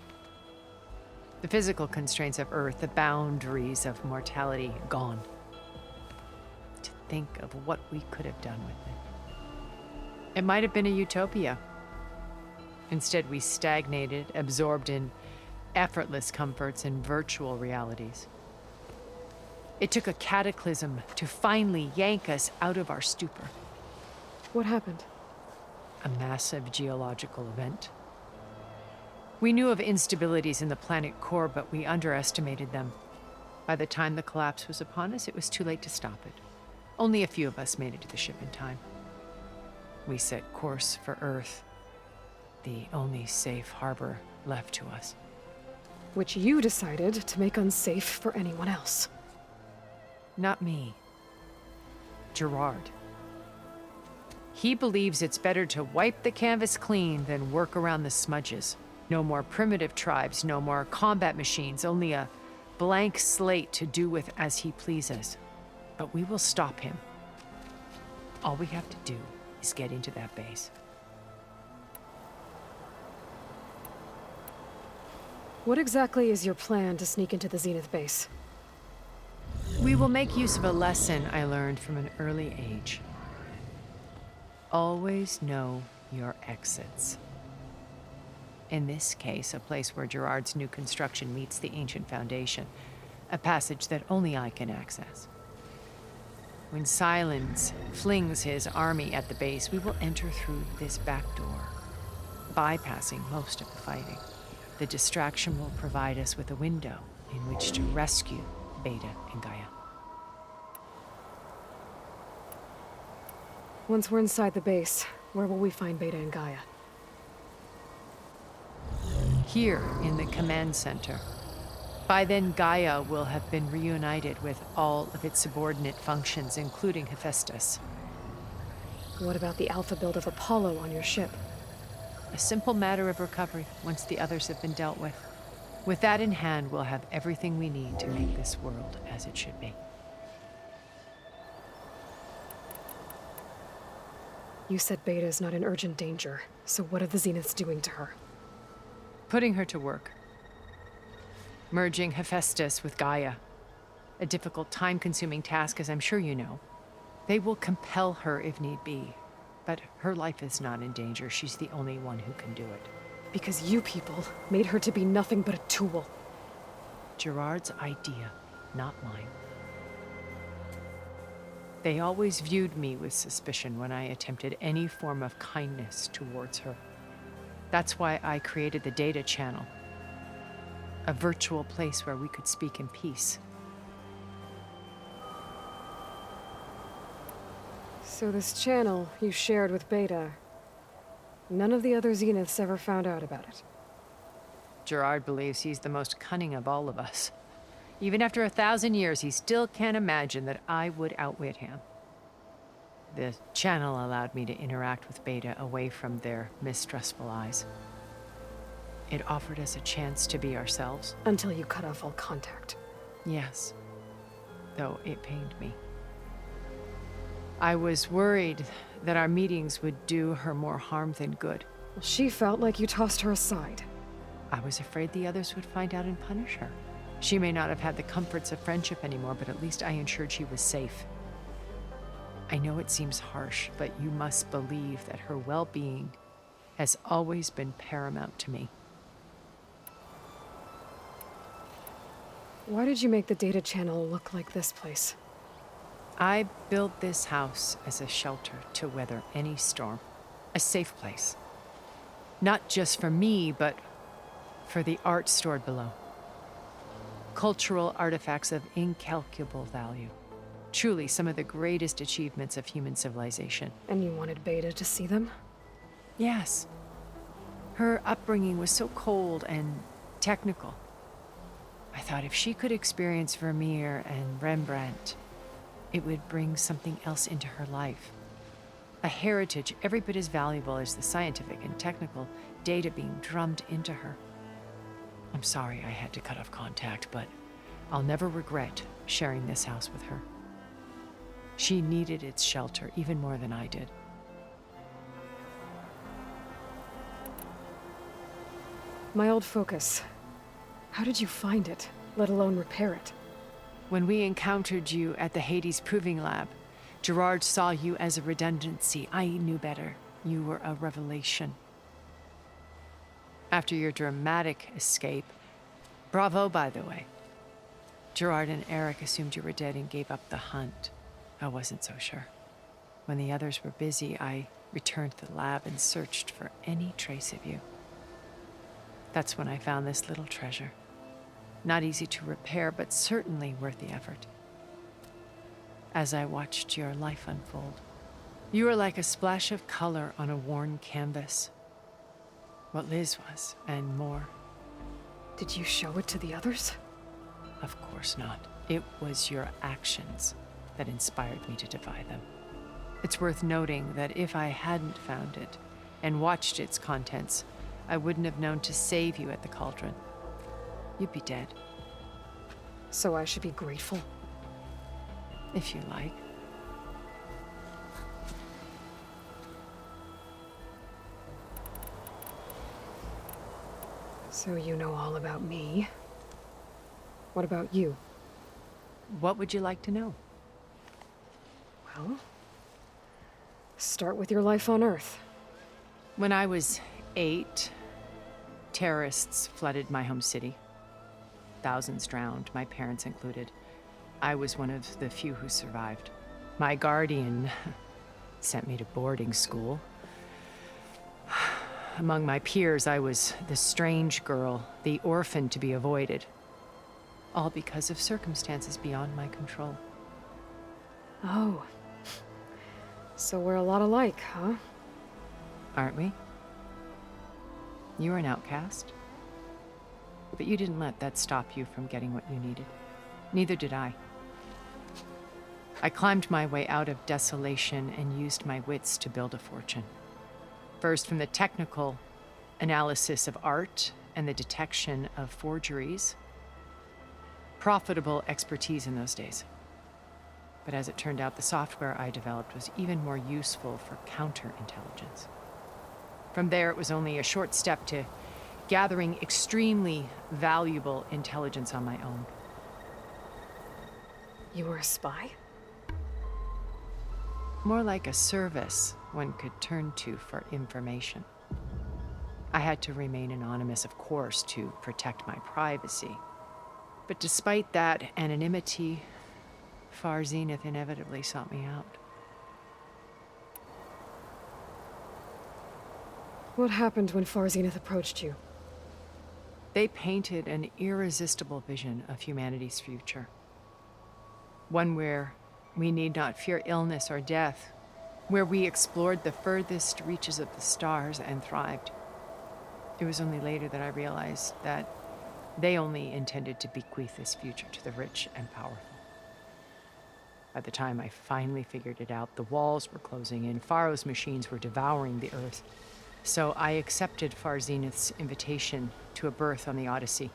The physical constraints of Earth, the boundaries of mortality, gone. To think of what we could have done with it. It might have been a utopia. Instead, we stagnated, absorbed in effortless comforts and virtual realities. It took a cataclysm to finally yank us out of our stupor. What happened? A massive geological event. We knew of instabilities in the planet core, but we underestimated them. By the time the collapse was upon us, it was too late to stop it. Only a few of us made it to the ship in time. We set course for Earth, the only safe harbor left to us. Which you decided to make unsafe for anyone else. Not me. Gerard. He believes it's better to wipe the canvas clean than work around the smudges. No more primitive tribes, no more combat machines, only a blank slate to do with as he pleases. But we will stop him. All we have to do is get into that base. What exactly is your plan to sneak into the Zenith base? We will make use of a lesson I learned from an early age. Always know your exits. In this case, a place where Gerard's new construction meets the ancient foundation, a passage that only I can access. When Silence flings his army at the base, we will enter through this back door, bypassing most of the fighting. The distraction will provide us with a window in which to rescue Beta and Gaia. Once we're inside the base, where will we find Beta and Gaia? Here in the command center. By then, Gaia will have been reunited with all of its subordinate functions, including Hephaestus. What about the alpha build of Apollo on your ship? A simple matter of recovery once the others have been dealt with. With that in hand, we'll have everything we need to make this world as it should be. You said Beta is not in urgent danger, so what are the Zeniths doing to her? Putting her to work. Merging Hephaestus with Gaia. A difficult, time-consuming task, as I'm sure you know. They will compel her if need be. But her life is not in danger. She's the only one who can do it. Because you people made her to be nothing but a tool. Gerard's idea, not mine. They always viewed me with suspicion when I attempted any form of kindness towards her. That's why I created the data channel. A virtual place where we could speak in peace. So this channel you shared with Beta, none of the other Zeniths ever found out about it? Gerard believes he's the most cunning of all of us. Even after 1,000 years, he still can't imagine that I would outwit him. The channel allowed me to interact with Beta away from their mistrustful eyes. It offered us a chance to be ourselves. Until you cut off all contact. Yes, though it pained me. I was worried that our meetings would do her more harm than good. Well, she felt like you tossed her aside. I was afraid the others would find out and punish her. She may not have had the comforts of friendship anymore, but at least I ensured she was safe. I know it seems harsh, but you must believe that her well-being has always been paramount to me. Why did you make the data channel look like this place? I built this house as a shelter to weather any storm. A safe place. Not just for me, but for the art stored below. Cultural artifacts of incalculable value. Truly some of the greatest achievements of human civilization. And you wanted Beta to see them? Yes. Her upbringing was so cold and technical. I thought if she could experience Vermeer and Rembrandt, it would bring something else into her life. A heritage every bit as valuable as the scientific and technical data being drummed into her. I'm sorry I had to cut off contact, but I'll never regret sharing this house with her. She needed its shelter even more than I did. My old focus. How did you find it, let alone repair it? When we encountered you at the Hades Proving Lab, Gerard saw you as a redundancy. I knew better. You were a revelation. After your dramatic escape, bravo, by the way. Gerard and Eric assumed you were dead and gave up the hunt. I wasn't so sure. When the others were busy, I returned to the lab and searched for any trace of you. That's when I found this little treasure. Not easy to repair, but certainly worth the effort. As I watched your life unfold, you were like a splash of color on a worn canvas. What Liz was, and more. Did you show it to the others? Of course not. It was your actions that inspired me to defy them. It's worth noting that if I hadn't found it and watched its contents, I wouldn't have known to save you at the cauldron. You'd be dead. So I should be grateful? If you like. So you know all about me. What about you? What would you like to know? Well, start with your life on Earth. When I was 8, terrorists flooded my home city. Thousands drowned, my parents included. I was one of the few who survived. My guardian sent me to boarding school. Among my peers, I was the strange girl, the orphan to be avoided. All because of circumstances beyond my control. Oh. So we're a lot alike, huh? Aren't we? You were an outcast. But you didn't let that stop you from getting what you needed. Neither did I. I climbed my way out of desolation and used my wits to build a fortune. First, from the technical analysis of art and the detection of forgeries. Profitable expertise in those days. But as it turned out, the software I developed was even more useful for counterintelligence. From there, it was only a short step to gathering extremely valuable intelligence on my own. You were a spy? More like a service one could turn to for information. I had to remain anonymous, of course, to protect my privacy. But despite that anonymity, Far Zenith inevitably sought me out. What happened when Far Zenith approached you? They painted an irresistible vision of humanity's future. One where we need not fear illness or death, where we explored the furthest reaches of the stars and thrived. It was only later that I realized that they only intended to bequeath this future to the rich and powerful. By the time I finally figured it out, the walls were closing in, Pharaoh's machines were devouring the earth. So I accepted Far Zenith's invitation to a berth on the Odyssey.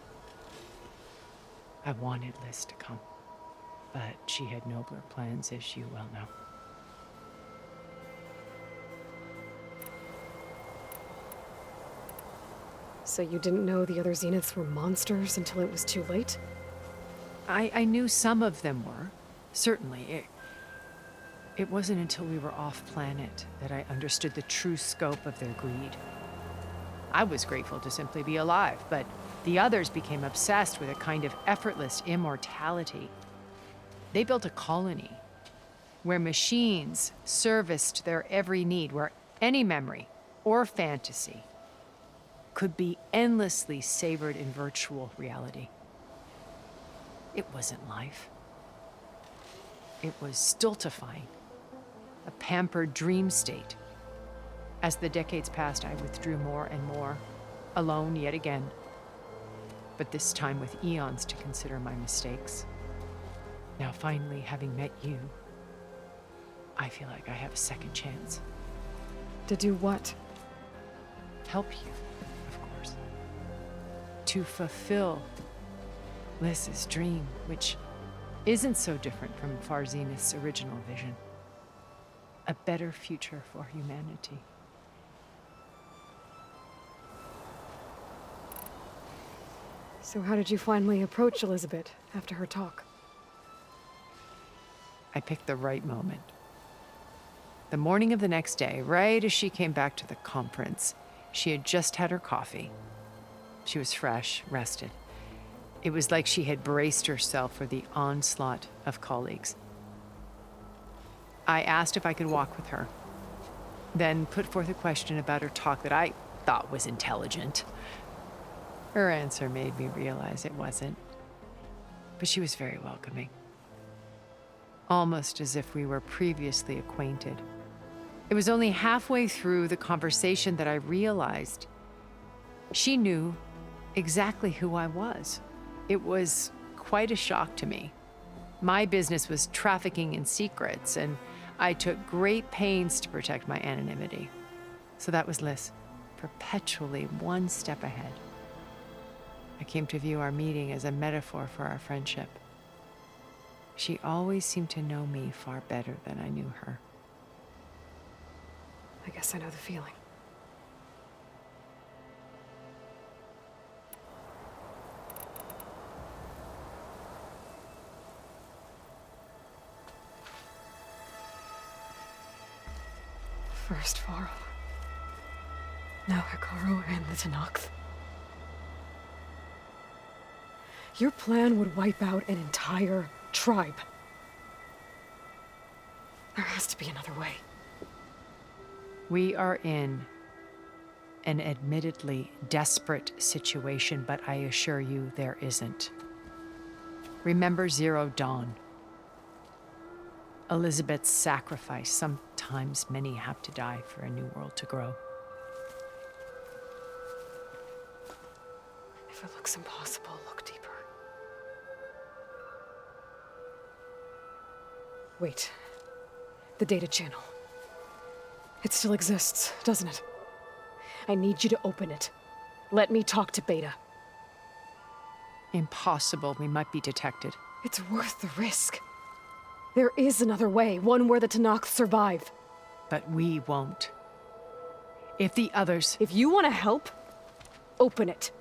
I wanted Liz to come, but she had nobler plans, as you well know. So you didn't know the other Zeniths were monsters until it was too late? I knew some of them were, certainly. It wasn't until we were off-planet that I understood the true scope of their greed. I was grateful to simply be alive, but the others became obsessed with a kind of effortless immortality. They built a colony where machines serviced their every need, where any memory or fantasy could be endlessly savored in virtual reality. It wasn't life. It was stultifying, a pampered dream state. As the decades passed, I withdrew more and more, alone yet again, but this time with eons to consider my mistakes. Now, finally, having met you, I feel like I have a second chance. To do what? Help you, of course. To fulfill Liz's dream, which isn't so different from Farzenith's original vision. A better future for humanity. So how did you finally approach Elizabeth after her talk? I picked the right moment. The morning of the next day, right as she came back to the conference, she had just had her coffee. She was fresh, rested. It was like she had braced herself for the onslaught of colleagues. I asked if I could walk with her, then put forth a question about her talk that I thought was intelligent. Her answer made me realize it wasn't, but she was very welcoming. Almost as if we were previously acquainted. It was only halfway through the conversation that I realized she knew exactly who I was. It was quite a shock to me. My business was trafficking in secrets, and I took great pains to protect my anonymity. So that was Liz, perpetually one step ahead. I came to view our meeting as a metaphor for our friendship. She always seemed to know me far better than I knew her. I guess I know the feeling. First Faro, now Hikaru and the Tenakth. Your plan would wipe out an entire tribe. There has to be another way. We are in an admittedly desperate situation, but I assure you there isn't. Remember Zero Dawn. Elizabeth's sacrifice. Sometimes many have to die for a new world to grow. If it looks impossible, look deeper. Wait. The data channel. It still exists, doesn't it? I need you to open it. Let me talk to Beta. Impossible. We might be detected. It's worth the risk. There is another way, one where the Tenakth survive. But we won't. If the others... If you want to help, open it.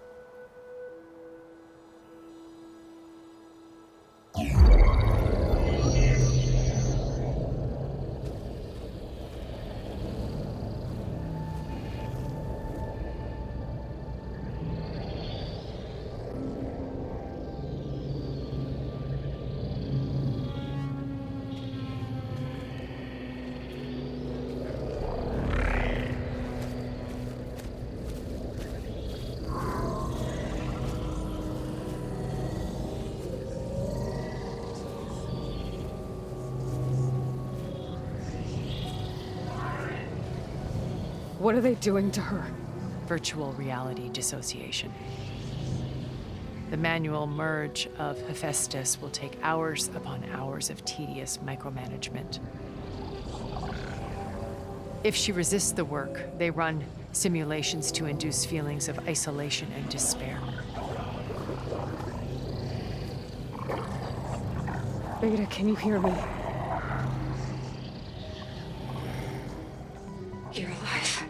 What are they doing to her? Virtual reality dissociation. The manual merge of Hephaestus will take hours upon hours of tedious micromanagement. If she resists the work, they run simulations to induce feelings of isolation and despair. Beta, can you hear me? You're alive.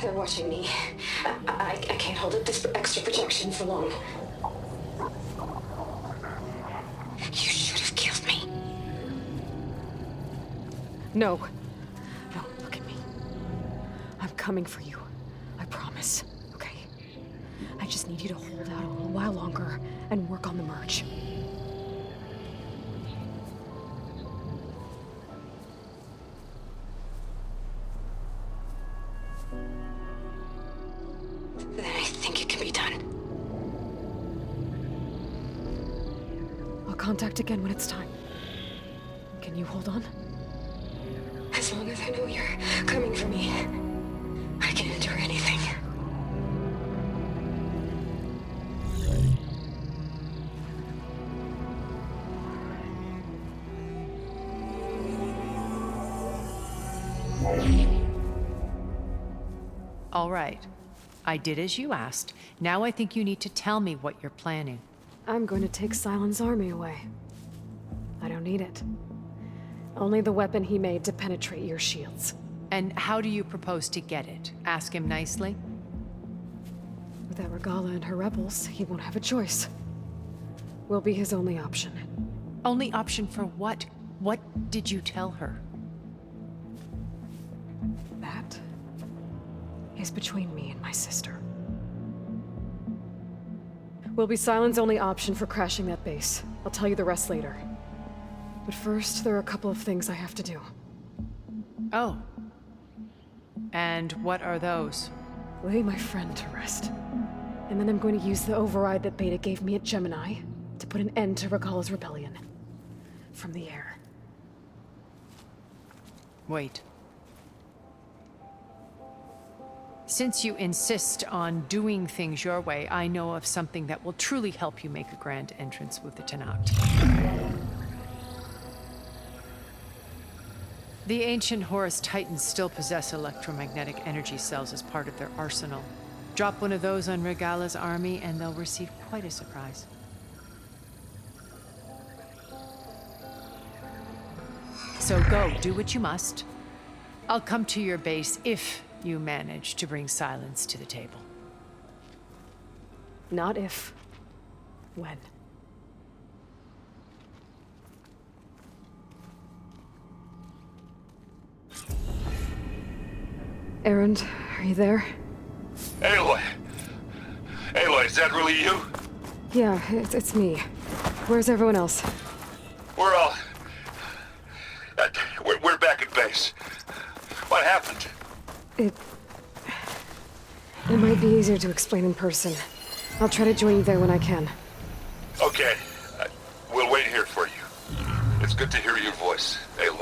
They're watching me. I can't hold up this extra protection for long. No. No, look at me. I'm coming for you. I promise. Okay? I just need you to hold out a little while longer and work on the merge. Then I think it can be done. I'll contact again when it's time. Can you hold on? As long as I know you're coming for me, I can endure anything. All right. I did as you asked. Now I think you need to tell me what you're planning. I'm going to take Sylens' army away. I don't need it. Only the weapon he made to penetrate your shields. And how do you propose to get it? Ask him nicely? Without Regala and her rebels, he won't have a choice. We'll be his only option. Only option for what? What did you tell her? That is between me and my sister. Will be Sylens' only option for crashing that base. I'll tell you the rest later. But first, there are a couple of things I have to do. Oh. And what are those? Lay my friend to rest. And then I'm going to use the override that Beta gave me at Gemini to put an end to Regala's rebellion. From the air. Wait. Since you insist on doing things your way, I know of something that will truly help you make a grand entrance with the Tenakth. The ancient Horus Titans still possess electromagnetic energy cells as part of their arsenal. Drop one of those on Regala's army and they'll receive quite a surprise. So go, do what you must. I'll come to your base if you manage to bring Sylens to the table. Not if. When. Erend, are you there? Aloy! Aloy, is that really you? Yeah, it's me. Where's everyone else? We're all... We're back at base. What happened? It might be easier to explain in person. I'll try to join you there when I can. Okay. We'll wait here for you. It's good to hear your voice, Aloy.